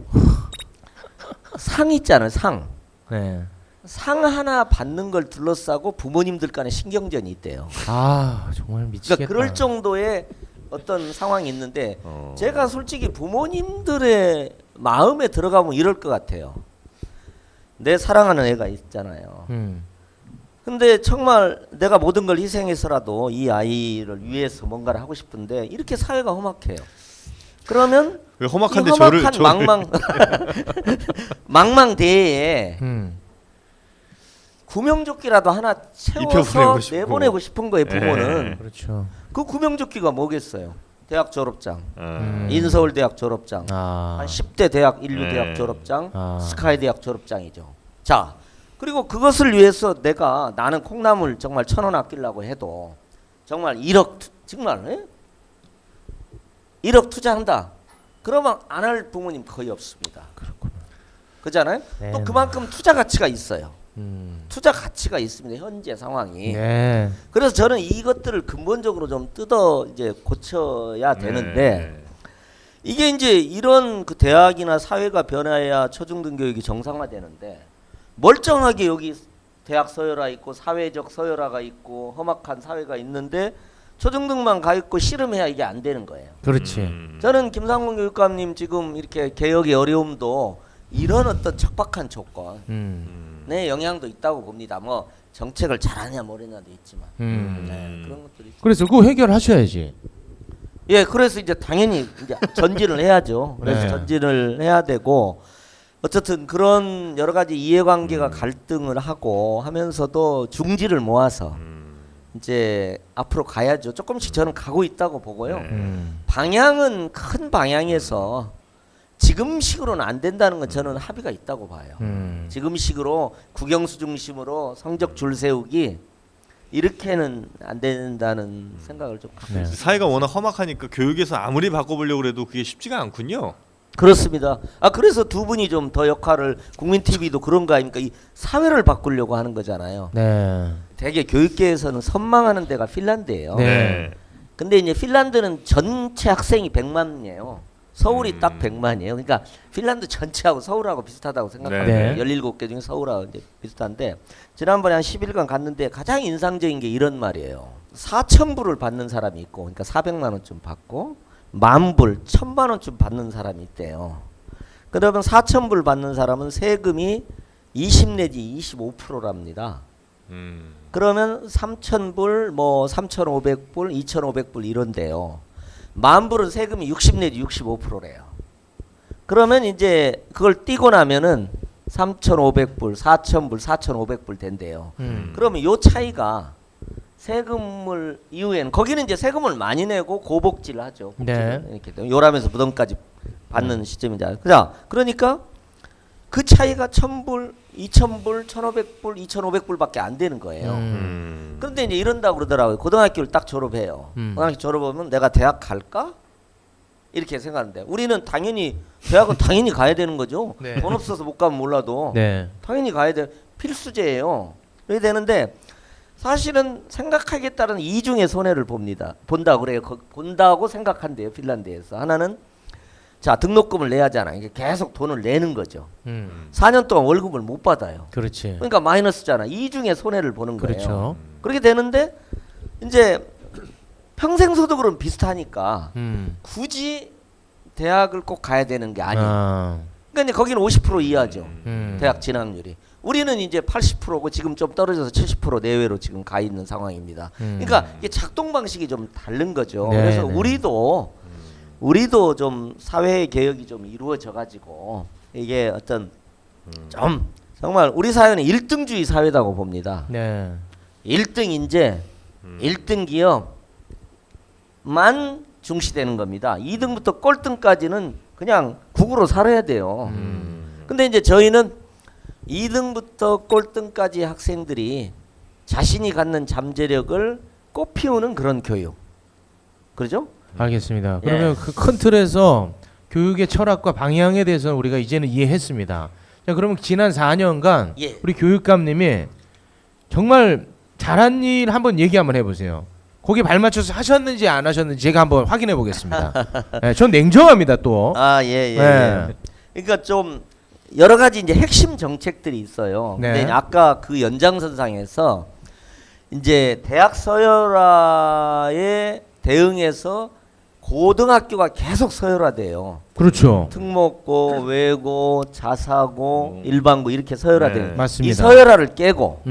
S3: 상 있잖아요, 상.
S2: 네.
S3: 상 하나 받는 걸 둘러싸고 부모님들 간에 신경전이 있대요.
S2: 아 정말 미치겠다.
S3: 그러니까 그럴 정도의 어떤 상황이 있는데 제가 솔직히 부모님들의 마음에 들어가면 이럴 것 같아요. 내 사랑하는 애가 있잖아요. 근데 정말 내가 모든 걸 희생해서라도 이 아이를 위해서 뭔가를 하고 싶은데 이렇게 사회가 험악해요. 그러면
S1: 왜 험악한데
S3: 이 험악한 망망대해에 구명조끼라도 하나 채워서 내보내고 싶은 거예요, 부모는.
S2: 그렇죠.
S3: 그 구명조끼가 뭐겠어요? 대학 졸업장, 인서울대학 졸업장, 한 10대 대학, 인류대학 졸업장, 스카이대학 졸업장이죠. 자, 그리고 그것을 위해서 나는 콩나물 정말 1,000원 아끼려고 해도 정말 1억 정말 1억 투자한다. 그러면 안 할 부모님 거의 없습니다.
S2: 그렇구나.
S3: 그잖아요.
S2: 네.
S3: 또 그만큼 투자 가치가 있어요. 투자 가치가 있습니다. 현재 상황이.
S2: 네.
S3: 그래서 저는 이것들을 근본적으로 좀 뜯어 이제 고쳐야 되는데 이게 이제 이런 그 대학이나 사회가 변해야 초중등 교육이 정상화되는데 멀쩡하게 여기 대학 서열화 있고 사회적 서열화가 있고 험악한 사회가 있는데 초중등만 가 있고 씨름해야 이게 안 되는 거예요.
S2: 그렇지.
S3: 저는 김상곤 교육감님 지금 이렇게 개혁의 어려움도 이런 어떤 척박한 조건 내 영향도 있다고 봅니다. 뭐 정책을 잘하냐 모르냐도 있지만 그런 것들이.
S2: 그래서 그거 해결하셔야지.
S3: 예, 그래서 이제 당연히 이제 전진을 해야죠. 그래서
S2: 네.
S3: 전진을 해야 되고 어쨌든 그런 여러 가지 이해관계가 갈등을 하고 하면서도 중지를 모아서 이제 앞으로 가야죠. 조금씩 저는 가고 있다고 보고요. 방향은 큰 방향에서 지금식으로는 안 된다는 건 저는 합의가 있다고 봐요. 지금식으로 국영수 중심으로 성적 줄 세우기 이렇게는 안 된다는 생각을 좀 갖고 있습니다.
S1: 사회가 워낙 험악하니까 교육에서 아무리 바꿔보려고 해도 그게 쉽지가 않군요.
S3: 그렇습니다. 그래서 두 분이 좀 더 역할을 국민 TV도 그런 거 아닙니까? 이 사회를 바꾸려고 하는 거잖아요.
S2: 네.
S3: 되게 교육계에서는 선망하는 데가 핀란드예요.
S2: 네.
S3: 근데 이제 핀란드는 전체 학생이 100만이에요. 서울이 딱 100만이에요. 그러니까 핀란드 전체하고 서울하고 비슷하다고 생각합니다.
S2: 네.
S3: 17개 중에 서울하고 이제 비슷한데 지난번에 한 10일간 갔는데 가장 인상적인 게 이런 말이에요. 4,000불을 받는 사람이 있고 그러니까 400만 원쯤 받고 10,000불, 1,000만 원쯤 받는 사람이 있대요. 그러면 4,000불 받는 사람은 세금이 20 내지 25%랍니다. 그러면 3,000불, 뭐 3,500불, 2,500불 이런데요. 10,000불은 세금이 60 내지 65%래요. 그러면 이제 그걸 띄고 나면은 3,500불, 4,000불, 4,500불 된대요. 그러면 요 차이가 세금을 이후에는 거기는 이제 세금을 많이 내고 고복지를 하죠. 복지를.
S2: 네.
S3: 이렇게 요람에서 무덤까지 받는 시점이잖아요. 그러니까 그 차이가 1,000불, 2,000불, 1,500불, 2,500불밖에 안 되는 거예요. 그런데 이제 이런다고 그러더라고요. 고등학교를 딱 졸업해요. 고등학교 졸업하면 내가 대학 갈까? 이렇게 생각하는데 우리는 당연히 대학은 당연히 가야 되는 거죠.
S2: 네.
S3: 돈 없어서 못 가면 몰라도
S2: 네.
S3: 당연히 가야 돼. 필수제예요. 그래야 되는데 사실은 생각하기에 따른 이중의 손해를 본다 그래요. 본다고 생각한대요. 핀란드에서. 하나는 자 등록금을 내야 하잖아. 이게 계속 돈을 내는 거죠. 4년 동안 월급을 못 받아요.
S2: 그렇지.
S3: 그러니까 마이너스잖아. 이중의 손해를 보는 거예요.
S2: 그렇죠.
S3: 그렇게 되는데 이제 평생 소득으로는 비슷하니까 굳이 대학을 꼭 가야 되는 게 아니에요. 그러니까 이제 거기는 50% 이하죠. 대학 진학률이. 우리는 이제 80%고 지금 좀 떨어져서 70% 내외로 지금 가 있는 상황입니다. 그러니까 이게 작동 방식이 좀 다른 거죠.
S2: 네,
S3: 그래서
S2: 네.
S3: 우리도 좀 사회 개혁이 좀 이루어져 가지고 이게 어떤 좀 정말 우리 사회는 1등주의 사회다고 봅니다.
S2: 네.
S3: 1등 인재, 1등 기업만 중시되는 겁니다. 2등부터 꼴등까지는 그냥 국으로 살아야 돼요. 근데 이제 저희는 2등부터 꼴등까지 학생들이 자신이 갖는 잠재력을 꽃피우는 그런 교육. 그러죠?
S2: 알겠습니다.
S3: 예.
S2: 그러면 그 큰 틀에서 교육의 철학과 방향에 대해서는 우리가 이제는 이해했습니다. 자, 그러면 지난 4년간
S3: 예.
S2: 우리 교육감님이 정말 잘한 일 한번 얘기 한번 해보세요. 거기 발맞춰서 하셨는지 안 하셨는지 제가 한번 확인해 보겠습니다. 네, 전 냉정합니다 또.
S3: 아, 예, 예.
S2: 네.
S3: 예. 그러니까 좀 여러 가지 이제 핵심 정책들이 있어요.
S2: 네.
S3: 근데 아까 그 연장선상에서 이제 대학 서열화에 대응해서 고등학교가 계속 서열화돼요.
S2: 그렇죠.
S3: 특목고, 외고, 자사고, 일반고 이렇게 서열화돼요.
S1: 네.
S2: 맞습니다.
S3: 이 서열화를 깨고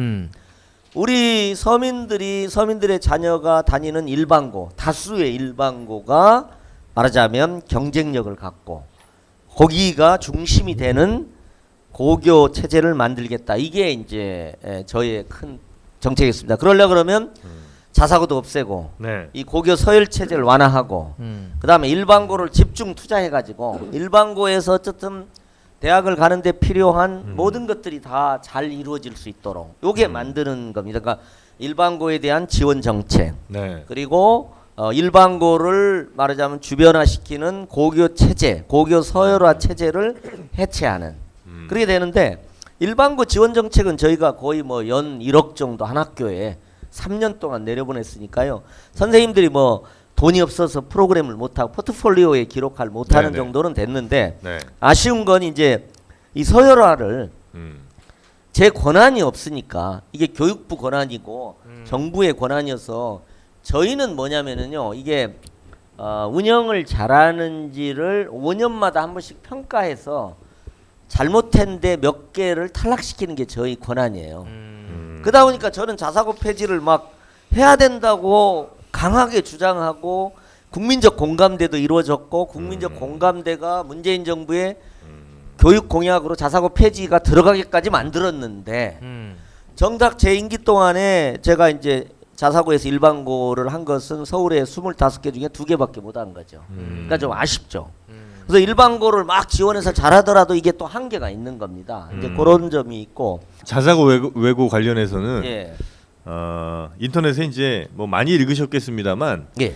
S3: 우리 서민들의 자녀가 다니는 일반고, 다수의 일반고가 말하자면 경쟁력을 갖고 거기가 중심이 되는 고교 체제를 만들겠다. 이게 이제 저의 큰 정책이었습니다. 그러려고 그러면 자사고도 없애고
S1: 네.
S3: 이 고교 서열 체제를 완화하고 그다음에 일반고를 집중 투자해 가지고 일반고에서 어쨌든 대학을 가는데 필요한 모든 것들이 다 잘 이루어질 수 있도록 요게 만드는 겁니다. 그러니까 일반고에 대한 지원 정책
S1: 네.
S3: 그리고 일반고를 말하자면 주변화시키는 고교 체제, 고교 서열화 체제를 해체하는 그렇게 되는데 일반고 지원 정책은 저희가 거의 뭐 연 1억 정도 한 학교에 3년 동안 내려보냈으니까요. 선생님들이 뭐 돈이 없어서 프로그램을 못하고 포트폴리오에 기록할 못하는
S1: 네네.
S3: 정도는 됐는데
S1: 네.
S3: 아쉬운 건 이제 이 서열화를 제 권한이 없으니까 이게 교육부 권한이고 정부의 권한이어서 저희는 뭐냐면은요 이게 운영을 잘하는지를 5년마다 한 번씩 평가해서 잘못했는데 몇 개를 탈락시키는 게 저희 권한이에요. 그러다 보니까 저는 자사고 폐지를 막 해야 된다고 강하게 주장하고 국민적 공감대도 이루어졌고 국민적 공감대가 문재인 정부의 교육 공약으로 자사고 폐지가 들어가기까지 만들었는데 정작 제 임기 동안에 제가 이제 자사고에서 일반고를 한 것은 서울에 25개 중에 2개밖에 못 한 거죠. 그러니까 좀 아쉽죠. 그래서 일반고를 막 지원해서 잘하더라도 이게 또 한계가 있는 겁니다. 이제 그런 점이 있고
S1: 자사고 외고 관련해서는
S3: 예.
S1: 인터넷에 이제 뭐 많이 읽으셨겠습니다만
S3: 예.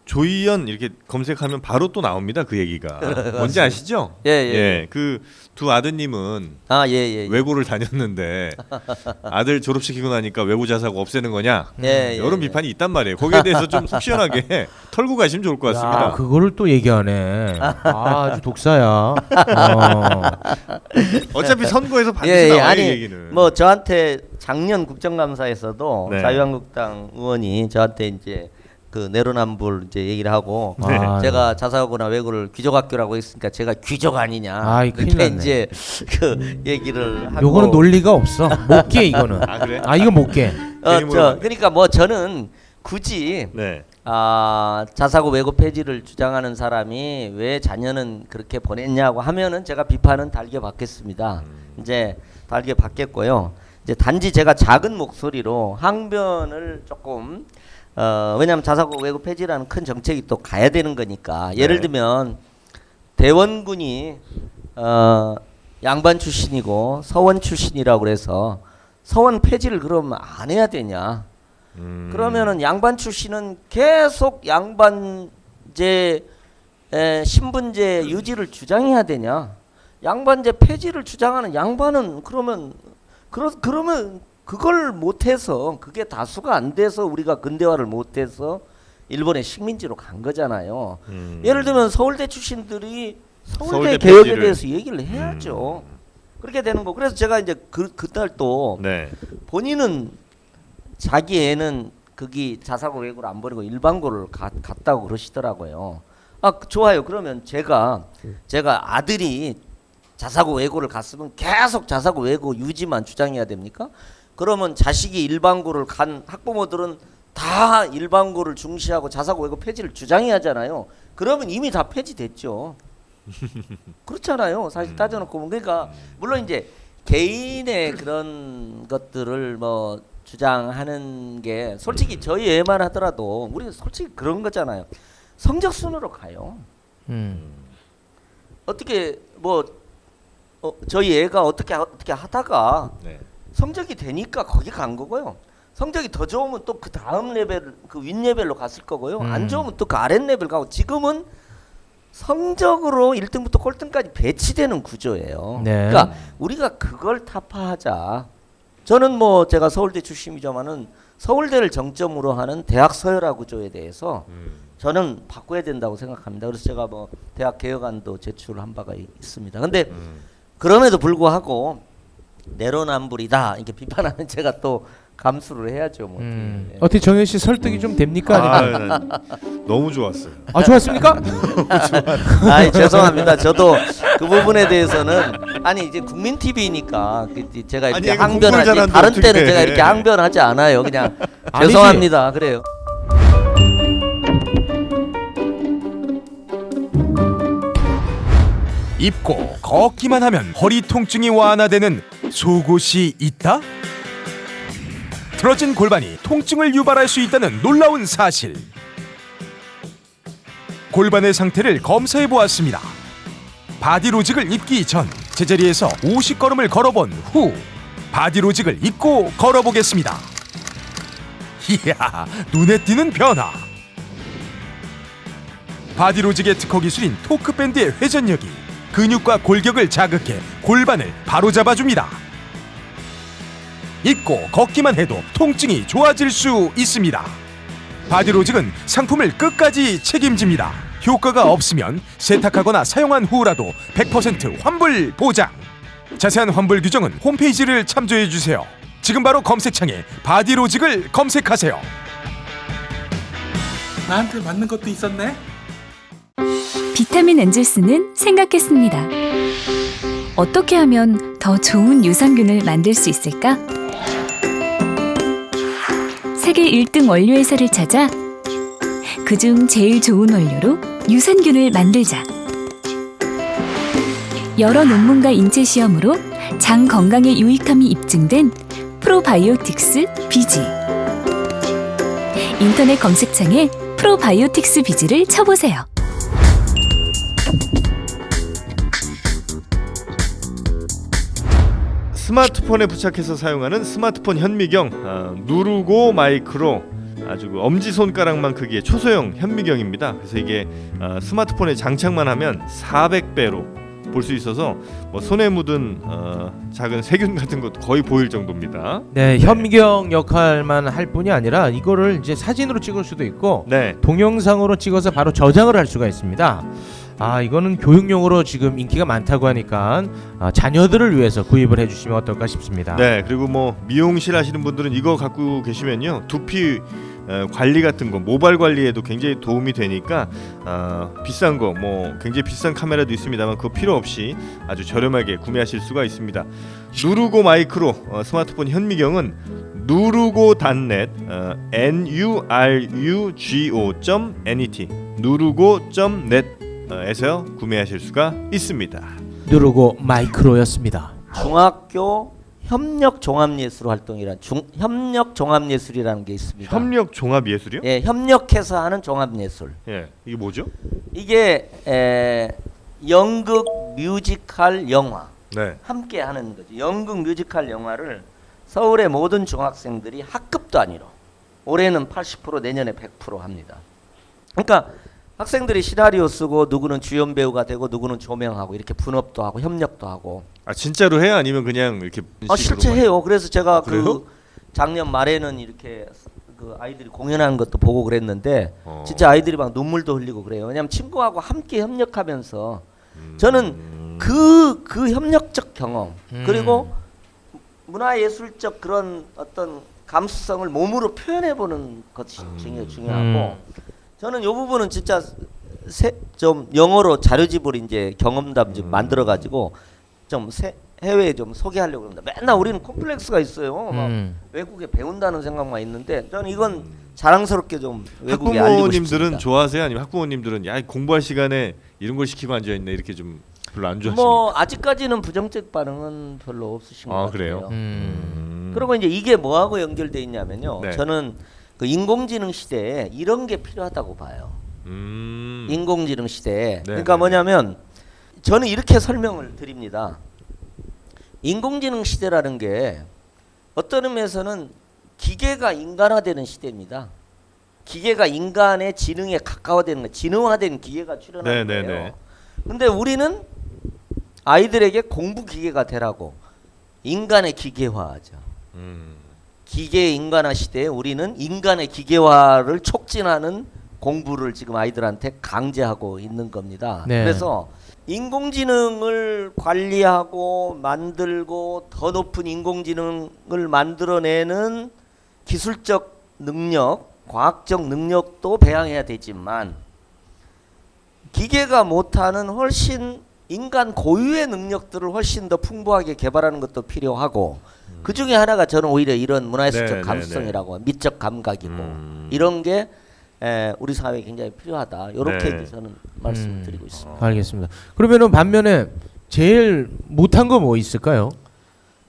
S1: 조희연 이렇게 검색하면 바로 또 나옵니다. 그 얘기가 뭔지 아시죠?
S3: 예, 예.
S1: 그 두 아드님은
S3: 예.
S1: 외고를 다녔는데 아들 졸업시키고 나니까 외고 자사고 없애는 거냐?
S3: 예,
S1: 이런
S3: 예.
S1: 비판이 있단 말이에요. 거기에 대해서 좀 속 시원하게 털고 가시면 좋을 것 같습니다.
S2: 야, 그거를 또 얘기하네. 아주 독사야.
S1: 어차피 선거에서 반드시
S3: 예,
S1: 나와요.
S3: 아니
S1: 이 얘기는.
S3: 뭐 저한테 작년 국정감사에서도
S1: 네.
S3: 자유한국당 의원이 저한테 이제 그 내로남불 이제 얘기를 하고
S2: 네.
S3: 제가 자사고나 외고를 귀족학교라고 했으니까 제가 귀족 아니냐
S2: 아이, 큰일
S3: 이렇게
S2: 났네.
S3: 이제 그 얘기를 하고
S2: 요거는 논리가 없어. 못 깨 이거는.
S1: 아, 그래?
S2: 이거 못 깨.
S1: 괜히 물어봤네.
S3: 그러니까 뭐 저는 굳이
S1: 네.
S3: 자사고 외고 폐지를 주장하는 사람이 왜 자녀는 그렇게 보냈냐고 하면은 제가 비판은 달게 받겠습니다. 이제 달게 받겠고요. 이제 단지 제가 작은 목소리로 항변을 조금 왜냐하면 자사고 외고 폐지라는 큰 정책이 또 가야 되는 거니까 예를 들면 대원군이 양반 출신이고 서원 출신이라고 그래서 서원 폐지를 그럼 안 해야 되냐? 그러면은 양반 출신은 계속 양반 양반제 신분제 유지를 주장해야 되냐? 양반제 폐지를 주장하는 양반은 그러면 그걸 못해서 그게 다수가 안 돼서 우리가 근대화를 못해서 일본의 식민지로 간 거잖아요. 예를 들면 서울대 출신들이 서울대 개혁에
S1: 폐지를.
S3: 대해서 얘기를 해야죠. 그렇게 되는 거. 그래서 제가 이제 그날 또
S1: 네.
S3: 본인은 자기 애는 거기 자사고 외고를 안 보내고 일반고를 갔다고 그러시더라고요. 아 좋아요. 그러면 제가 아들이 자사고 외고를 갔으면 계속 자사고 외고 유지만 주장해야 됩니까? 그러면 자식이 일반고를 간 학부모들은 다 일반고를 중시하고 자사고 외고 폐지를 주장해야 하잖아요. 그러면 이미 다 폐지됐죠. 그렇잖아요. 사실 따져놓고 보면. 그러니까 물론 이제 개인의 그런 것들을 뭐 주장하는 게 솔직히 저희 애만 하더라도 우리 솔직히 그런 거잖아요. 성적 순으로 가요. 어떻게 뭐 저희 애가 어떻게 하다가
S1: 네.
S3: 성적이 되니까 거기 간 거고요. 성적이 더 좋으면 또 그 다음 레벨 그 윗 레벨로 갔을 거고요. 안 좋으면 또 그 아랫 레벨 가고 지금은 성적으로 1등부터 꼴등까지 배치되는 구조예요.
S2: 네.
S3: 그러니까 우리가 그걸 타파하자. 저는 뭐 제가 서울대 출신이지만은 서울대를 정점으로 하는 대학 서열화 구조에 대해서 저는 바꿔야 된다고 생각합니다. 그래서 제가 뭐 대학 개혁안도 제출한 바가 있습니다. 근데 그럼에도 불구하고 내로남불이다 이렇게 비판하는 제가 또 감수를 해야죠. 뭐. 네.
S2: 어떻게 정현 씨 설득이 좀 됩니까? 아니면
S1: 너무 좋았어요.
S2: 아 좋았습니까?
S3: 아이 죄송합니다. 저도 그 부분에 대해서는 아니 이제 국민 TV니까 제가 이렇게
S1: 아니,
S3: 항변하지
S1: 공부를
S3: 다른
S1: 잘하는데
S3: 때는
S1: 어떻게
S3: 제가
S1: 해.
S3: 이렇게 항변하지 않아요. 그냥
S2: 아니지.
S3: 죄송합니다. 그래요.
S10: 입고 걷기만 하면 허리 통증이 완화되는 속옷이 있다? 틀어진 골반이 통증을 유발할 수 있다는 놀라운 사실. 골반의 상태를 검사해 보았습니다. 바디로직을 입기 전 제자리에서 50걸음을 걸어본 후 바디로직을 입고 걸어보겠습니다. 이야, 눈에 띄는 변화. 바디로직의 특허 기술인 토크밴드의 회전력이 근육과 골격을 자극해 골반을 바로잡아줍니다. 입고 걷기만 해도 통증이 좋아질 수 있습니다. 바디로직은 상품을 끝까지 책임집니다. 효과가 없으면 세탁하거나 사용한 후라도 100% 환불 보장. 자세한 환불 규정은 홈페이지를 참조해주세요. 지금 바로 검색창에 바디로직을 검색하세요.
S4: 나한테 맞는 것도 있었네.
S11: 비타민 엔젤스는 생각했습니다. 어떻게 하면 더 좋은 유산균을 만들 수 있을까? 세계 1등 원료회사를 찾아 그중 제일 좋은 원료로 유산균을 만들자. 여러 논문과 인체 시험으로 장 건강에 유익함이 입증된 프로바이오틱스 비지. 인터넷 검색창에 프로바이오틱스 비지를 쳐보세요.
S1: 스마트폰에 부착해서 사용하는 스마트폰 현미경 누르고 마이크로 아주 엄지손가락만 크기의 초소형 현미경입니다. 그래서 이게 스마트폰에 장착만 하면 400배로 볼 수 있어서 뭐 손에 묻은 작은 세균 같은 것도 거의 보일 정도입니다.
S2: 네, 현미경 역할만 할 뿐이 아니라 이거를 이제 사진으로 찍을 수도 있고
S1: 네.
S2: 동영상으로 찍어서 바로 저장을 할 수가 있습니다. 아 이거는 교육용으로 지금 인기가 많다고 하니까 자녀들을 위해서 구입을 해주시면 어떨까 싶습니다.
S1: 네, 그리고 뭐 미용실 하시는 분들은 이거 갖고 계시면요 두피 관리 같은 거 모발 관리에도 굉장히 도움이 되니까 비싼 거 뭐 굉장히 비싼 카메라도 있습니다만 그거 필요 없이 아주 저렴하게 구매하실 수가 있습니다. 누르고 마이크로 스마트폰 현미경은 누르고.net nurugo.net 누르고.net 에서 구매하실 수가 있습니다.
S2: 누르고 마이크로였습니다.
S3: 중학교 협력 종합예술 활동이란 협력 종합예술이라는 게 있습니다.
S1: 협력 종합예술이요?
S3: 예, 협력해서 하는 종합예술.
S1: 예, 이게 뭐죠?
S3: 이게 연극 뮤지컬 영화
S1: 네.
S3: 함께 하는 거죠. 연극 뮤지컬 영화를 서울의 모든 중학생들이 학급 단위로 올해는 80% 내년에 100% 합니다. 그러니까 학생들이 시나리오 쓰고 누구는 주연 배우가 되고 누구는 조명하고 이렇게 분업도 하고 협력도 하고.
S1: 아 진짜로 해요? 아니면 그냥 이렇게
S3: 실제 해요. 그래서 제가
S1: 그래요?
S3: 그 작년 말에는 이렇게 그 아이들이 공연하는 것도 보고 그랬는데 진짜 아이들이 막 눈물도 흘리고 그래요. 왜냐하면 친구하고 함께 협력하면서 저는 그 협력적 경험 그리고 문화예술적 그런 어떤 감수성을 몸으로 표현해보는 것이 굉장히 중요하고 저는 이 부분은 진짜 좀 영어로 자료집을 이제 경험담 좀 만들어가지고 좀 해외에 좀 소개하려고 합니다. 맨날 우리는 콤플렉스가 있어요. 막 외국에 배운다는 생각만 있는데 저는 이건 자랑스럽게 좀 외국에 알리고 싶습니다.
S1: 학부모님들은 좋아하세요? 아니면 학부모님들은 야 공부할 시간에 이런 걸 시키고 앉아 있네 이렇게 좀 별로 안 좋아하십니까?
S3: 뭐 아직까지는 부정적 반응은 별로 없으신 것 같아요.
S1: 그래요?
S3: 그리고 이제 이게 뭐하고 연결돼 있냐면요.
S1: 네.
S3: 저는 그 인공지능 시대에 이런 게 필요하다고 봐요. 인공지능 시대에.
S1: 네,
S3: 그러니까
S1: 네.
S3: 뭐냐면 저는 이렇게 설명을 드립니다. 인공지능 시대라는 게 어떤 의미에서는 기계가 인간화되는 시대입니다. 기계가 인간의 지능에 가까워되는 거, 지능화된 기계가 출현하는
S1: 네, 네,
S3: 거예요.
S1: 네.
S3: 근데 우리는 아이들에게 공부 기계가 되라고 인간의 기계화하죠. 기계 인간화 시대에 우리는 인간의 기계화를 촉진하는 공부를 지금 아이들한테 강제하고 있는 겁니다.
S2: 네.
S3: 그래서 인공지능을 관리하고 만들고 더 높은 인공지능을 만들어내는 기술적 능력, 과학적 능력도 배양해야 되지만 기계가 못하는 훨씬 인간 고유의 능력들을 훨씬 더 풍부하게 개발하는 것도 필요하고 그 중에 하나가 저는 오히려 이런 문화예술적
S1: 네,
S3: 감수성이라고 미적 감각이고 이런 게 우리 사회에 굉장히 필요하다. 이렇게
S1: 네.
S3: 저는 말씀드리고 있습니다.
S2: 알겠습니다. 그러면은 반면에 제일 못한 거 뭐 있을까요?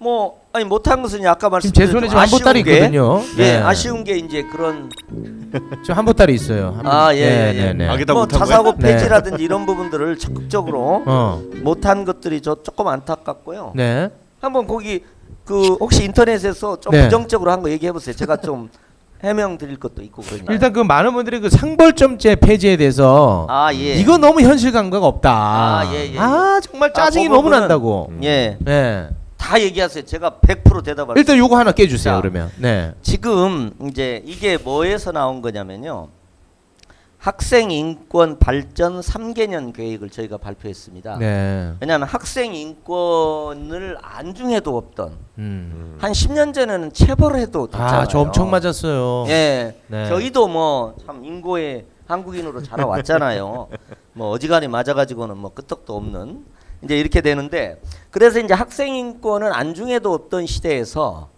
S3: 뭐 아니 못한 것은 아까
S2: 지금 제
S3: 말씀드린
S2: 손에 지금 한보따리 있거든요.
S3: 예, 아쉬운 게 이제 그런
S2: 저 한보따리 있어요.
S3: 예.
S1: 아기다
S3: 뭐
S1: 못한
S3: 자사고
S2: 거예요? 네.
S3: 폐지라든지 이런 부분들을 적극적으로 못한 것들이 저 조금 안타깝고요.
S2: 네.
S3: 한번 거기 그 혹시 인터넷에서 좀
S2: 네.
S3: 부정적으로 한 거 얘기해 보세요. 제가 좀 해명 드릴 것도 있고 그러니까.
S2: 일단 그 많은 분들이 그 상벌점제 폐지에 대해서
S3: 예.
S2: 이거 너무 현실 감각 없다.
S3: 예.
S2: 정말 짜증이
S3: 그
S2: 너무
S3: 부분은-
S2: 난다고.
S3: 예.
S2: 네.
S3: 다 얘기하세요. 제가 100% 대답할 수
S2: 일단 요거 하나 깨주세요.
S3: 자,
S2: 그러면. 네.
S3: 지금 이제 이게 뭐에서 나온 거냐면요. 학생 인권 발전 3개년 계획을 저희가 발표했습니다.
S2: 네.
S3: 왜냐하면 학생 인권을 안중에도 없던 한 10년 전에는 체벌해도 됐잖아요.
S2: 저 엄청 맞았어요.
S3: 예,
S2: 네.
S3: 저희도 뭐 참 인고의 한국인으로 자라왔잖아요. 뭐 어지간히 맞아가지고는 뭐 끄떡도 없는 이제 이렇게 되는데 그래서 이제 학생 인권은 안중에도 없던 시대에서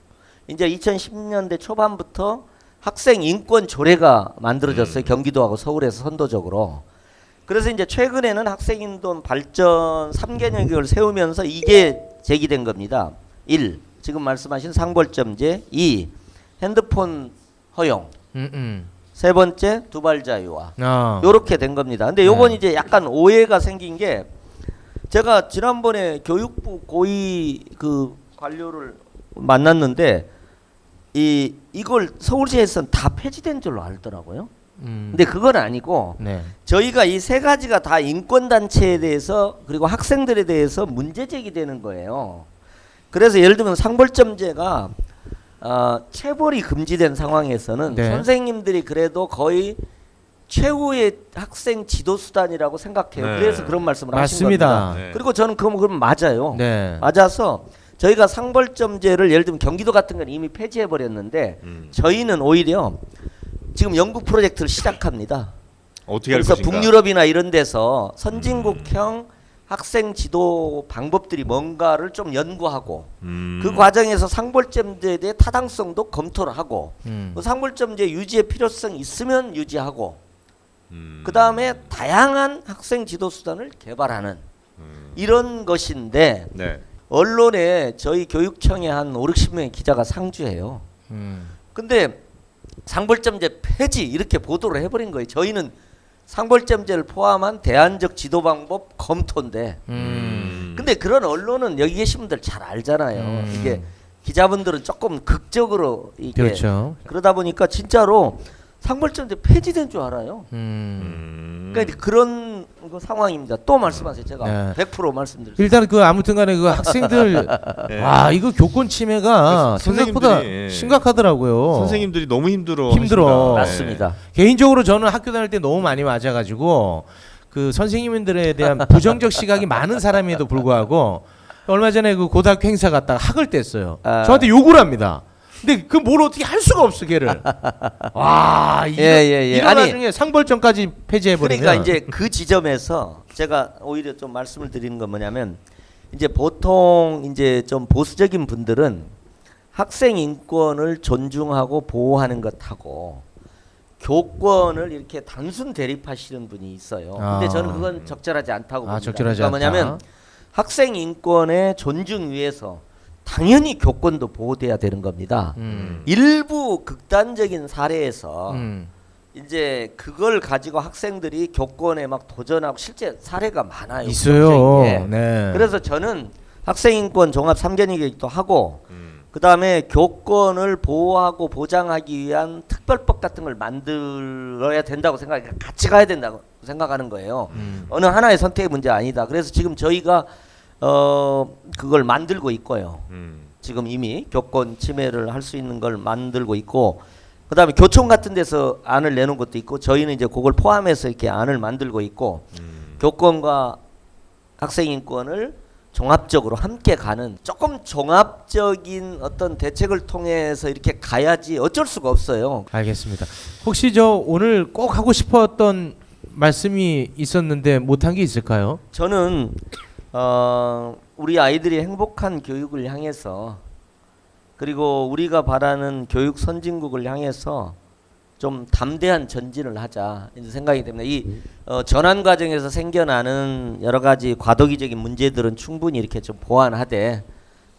S3: 이제 2010년대 초반부터 학생 인권 조례가 만들어졌어요. 경기도하고 서울에서 선도적으로. 그래서 이제 최근에는 학생 인권 발전 3개년 계획을 세우면서 이게 제기된 겁니다. 1. 지금 말씀하신 상벌점제. 2. 핸드폰 허용. 3번째 두발 자유화. 요렇게 된 겁니다. 근데 요건 이제 약간 오해가 생긴 게 제가 지난번에 교육부 고위 그 관료를 만났는데 이걸 서울시에서는 다 폐지된 줄로 알더라고요. 근데 그건 아니고
S2: 네.
S3: 저희가 이 세 가지가 다 인권단체에 대해서 그리고 학생들에 대해서 문제 제기되는 거예요. 그래서 예를 들면 상벌점제가 체벌이 금지된 상황에서는
S2: 네.
S3: 선생님들이 그래도 거의 최후의 학생 지도 수단이라고 생각해요.
S1: 네.
S3: 그래서 그런 말씀을
S2: 맞습니다.
S3: 하신 겁니다.
S1: 네.
S3: 그리고 저는 그럼 맞아요.
S2: 네.
S3: 맞아서 저희가 상벌점제를 예를 들면 경기도 같은 건 이미 폐지해 버렸는데 저희는 오히려 지금 연구 프로젝트를 시작합니다.
S1: 어떻게 할
S3: 그래서
S1: 것인가?
S3: 북유럽이나 이런 데서 선진국형 학생 지도 방법들이 뭔가를 좀 연구하고 그 과정에서 상벌점제에 대해 타당성도 검토를 하고 그 상벌점제 유지의 필요성이 있으면 유지하고 그 다음에 다양한 학생 지도 수단을 개발하는 이런 것인데
S1: 네.
S3: 언론에 저희 교육청에 한 5-60명의 기자가 상주해요. 근데 상벌점제 폐지 이렇게 보도를 해버린 거예요. 저희는 상벌점제를 포함한 대안적 지도 방법 검토인데 근데 그런 언론은 여기 계신 분들 잘 알잖아요. 이게 기자분들은 조금 극적으로 이게
S2: 그렇죠.
S3: 그러다 보니까 진짜로 상벌점제 폐지된 줄 알아요. 그러니까 그런 그 상황입니다. 또 말씀하세요. 제가
S2: 네.
S3: 100% 말씀드리겠습니다.
S2: 일단 그 아무튼간에 그 학생들
S1: 네.
S2: 와 이거 교권 침해가 생각보다
S1: 선생님들이, 예.
S2: 심각하더라고요.
S1: 선생님들이 너무 힘들어.
S2: 힘들어.
S1: 하십니다.
S3: 맞습니다.
S2: 개인적으로 저는 학교 다닐 때 너무 많이 맞아가지고 그 선생님들에 대한 부정적 시각이 많은 사람에도 불구하고 얼마 전에 그 고등학교 행사 갔다가 학을 뗐어요.
S3: 아.
S2: 저한테 욕을 합니다. 근데 그 뭘 어떻게 할 수가 없어 걔를. 와 이런
S3: 아니,
S2: 나중에 상벌점까지 폐지해버리면.
S3: 그러니까 이제 그 지점에서 제가 오히려 좀 말씀을 드리는 건 뭐냐면 이제 보통 이제 좀 보수적인 분들은 학생 인권을 존중하고 보호하는 것하고 교권을 이렇게 단순 대립하시는 분이 있어요. 근데 저는 그건 적절하지 않다고 봅니다.
S2: 적절하지
S3: 그러니까 뭐냐면
S2: 않다.
S3: 학생 인권의 존중 위해서 당연히 교권도 보호돼야 되는 겁니다. 일부 극단적인 사례에서 이제 그걸 가지고 학생들이 교권에 막 도전하고 실제 사례가 많아요.
S2: 있어요.
S3: 예.
S2: 네.
S3: 그래서 저는 학생인권 종합 3개년 교육도 하고 그다음에 교권을 보호하고 보장하기 위한 특별법 같은 걸 만들어야 된다고 생각해요. 같이 가야 된다고 생각하는 거예요. 어느 하나의 선택의 문제 아니다. 그래서 지금 저희가 그걸 만들고 있고요. 지금 이미 교권 침해를 할 수 있는 걸 만들고 있고 그다음에 교총 같은 데서 안을 내놓은 것도 있고 저희는 이제 그걸 포함해서 이렇게 안을 만들고 있고 교권과 학생인권을 종합적으로 함께 가는 조금 종합적인 어떤 대책을 통해서 이렇게 가야지 어쩔 수가 없어요.
S2: 알겠습니다. 혹시 저 오늘 꼭 하고 싶었던 말씀이 있었는데 못한 게 있을까요?
S3: 저는 우리 아이들이 행복한 교육을 향해서 그리고 우리가 바라는 교육 선진국을 향해서 좀 담대한 전진을 하자 이런 생각이 됩니다. 이 전환 과정에서 생겨나는 여러 가지 과도기적인 문제들은 충분히 이렇게 좀 보완하되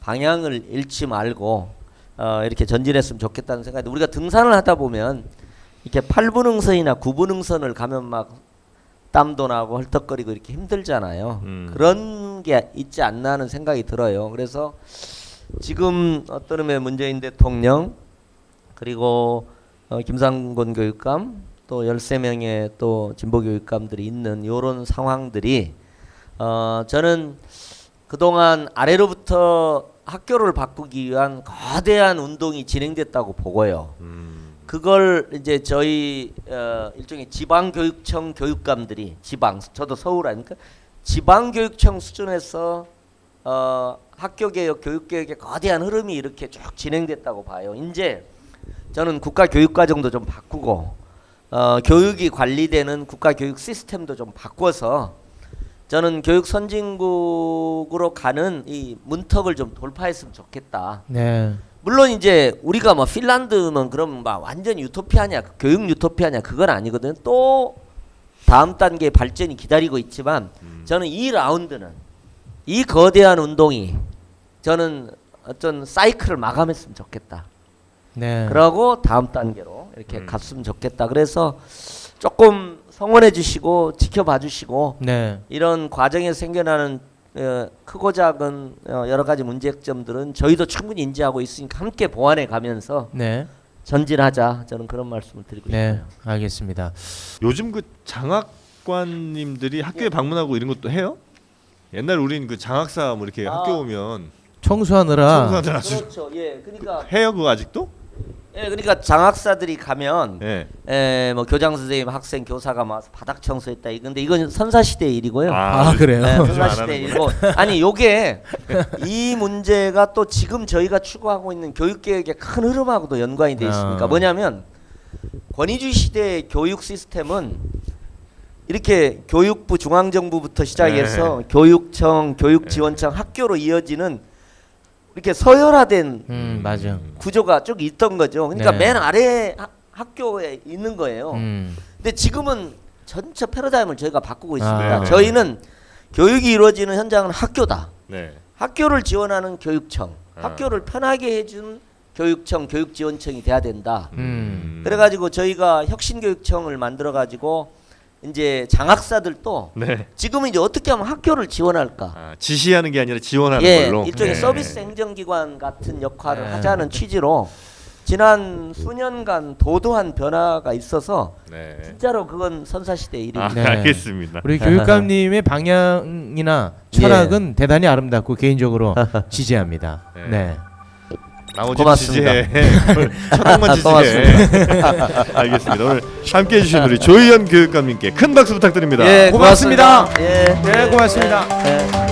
S3: 방향을 잃지 말고 이렇게 전진했으면 좋겠다는 생각이 우리가 등산을 하다 보면 이렇게 8분응선이나 9분응선을 가면 막 땀도 나고 헐떡거리고 이렇게 힘들잖아요. 그런 게 있지 않나 하는 생각이 들어요. 그래서 지금 어떤 의미의 문재인 대통령 그리고 김상곤 교육감 또 13명의 또 진보 교육감들이 있는 이런 상황들이 저는 그동안 아래로부터 학교를 바꾸기 위한 거대한 운동이 진행됐다고 보고요. 그걸 이제 저희 일종의 지방교육청 교육감들이 저도 서울 아닙니까? 지방교육청 수준에서 학교개혁, 교육개혁의 거대한 흐름이 이렇게 쭉 진행됐다고 봐요. 이제 저는 국가교육과정도 좀 바꾸고 교육이 관리되는 국가교육 시스템도 좀 바꿔서 저는 교육 선진국으로 가는 이 문턱을 좀 돌파했으면 좋겠다.
S2: 네.
S3: 물론 이제 우리가 뭐 핀란드면 그럼 막 완전 유토피아냐 교육 유토피아냐 그건 아니거든. 또 다음 단계의 발전이 기다리고 있지만 저는 이 라운드는 이 거대한 운동이 저는 어떤 사이클을 마감했으면 좋겠다.
S2: 네.
S3: 그러고 다음 단계로 이렇게 갔으면 좋겠다. 그래서 조금 성원해 주시고 지켜봐 주시고
S2: 네.
S3: 이런 과정에서 생겨나는 크고 작은 여러 가지 문제점들은 저희도 충분히 인지하고 있으니까 함께 보완해 가면서
S2: 네.
S3: 전진하자. 저는 그런 말씀을 드리고
S2: 네.
S3: 싶어요.
S2: 알겠습니다.
S1: 요즘 그 장학관님들이 학교에 방문하고 이런 것도 해요? 옛날 우린 그 장학사 뭐 이렇게 학교 오면
S2: 청소하느라
S1: 청소하느라 아주
S3: 그렇죠. 예. 그러니까
S1: 해요 그거 아직도?
S3: 예, 그러니까 장학사들이 가면
S1: 예.
S3: 뭐 교장 선생님, 학생, 교사가 와서 바닥 청소했다. 근데 이건 선사 시대의 일이고요.
S2: 아, 그래요?
S3: 네,
S1: 요즘
S3: 선사
S1: 안
S3: 시대의
S1: 하는구나.
S3: 일이고 아니 요게 이 문제가 또 지금 저희가 추구하고 있는 교육 개혁의 큰 흐름하고도 연관이 돼 있습니까? 뭐냐면 권위주의 시대의 교육 시스템은 이렇게 교육부 중앙정부부터 시작해서 교육청, 교육지원청, 학교로 이어지는 이렇게 서열화된
S2: 맞아.
S3: 구조가 쭉 있던 거죠. 그러니까
S2: 네.
S3: 맨 아래 학교에 있는 거예요. 근데 지금은 전체 패러다임을 저희가 바꾸고 있습니다.
S1: 네.
S3: 저희는 교육이 이루어지는 현장은 학교다.
S1: 네.
S3: 학교를 지원하는 교육청, 학교를 편하게 해준 교육청, 교육지원청이 돼야 된다. 그래가지고 저희가 혁신교육청을 만들어가지고 이제 장학사들도
S1: 네.
S3: 지금은 이제 어떻게 하면 학교를 지원할까?
S1: 아, 지시하는 게 아니라 지원하는
S3: 예,
S1: 걸로.
S3: 일종의
S1: 네.
S3: 서비스 행정기관 같은 역할을
S2: 네.
S3: 하자는 취지로 지난 수년간 도도한 변화가 있어서
S1: 네.
S3: 진짜로 그건 선사시대의 일입니다.
S2: 네.
S1: 알겠습니다.
S2: 우리 교육감님의 방향이나 철학은 대단히 아름답고 개인적으로 지지합니다.
S1: 네.
S2: 네.
S1: 나머지
S3: 고맙습니다.
S1: 지지해. 철학만 지지해. 알겠습니다. 오늘 함께해 주신 우리 조희연 교육감님께 큰 박수 부탁드립니다.
S3: 예,
S2: 고맙습니다.
S3: 예,
S2: 네, 고맙습니다.
S3: 예.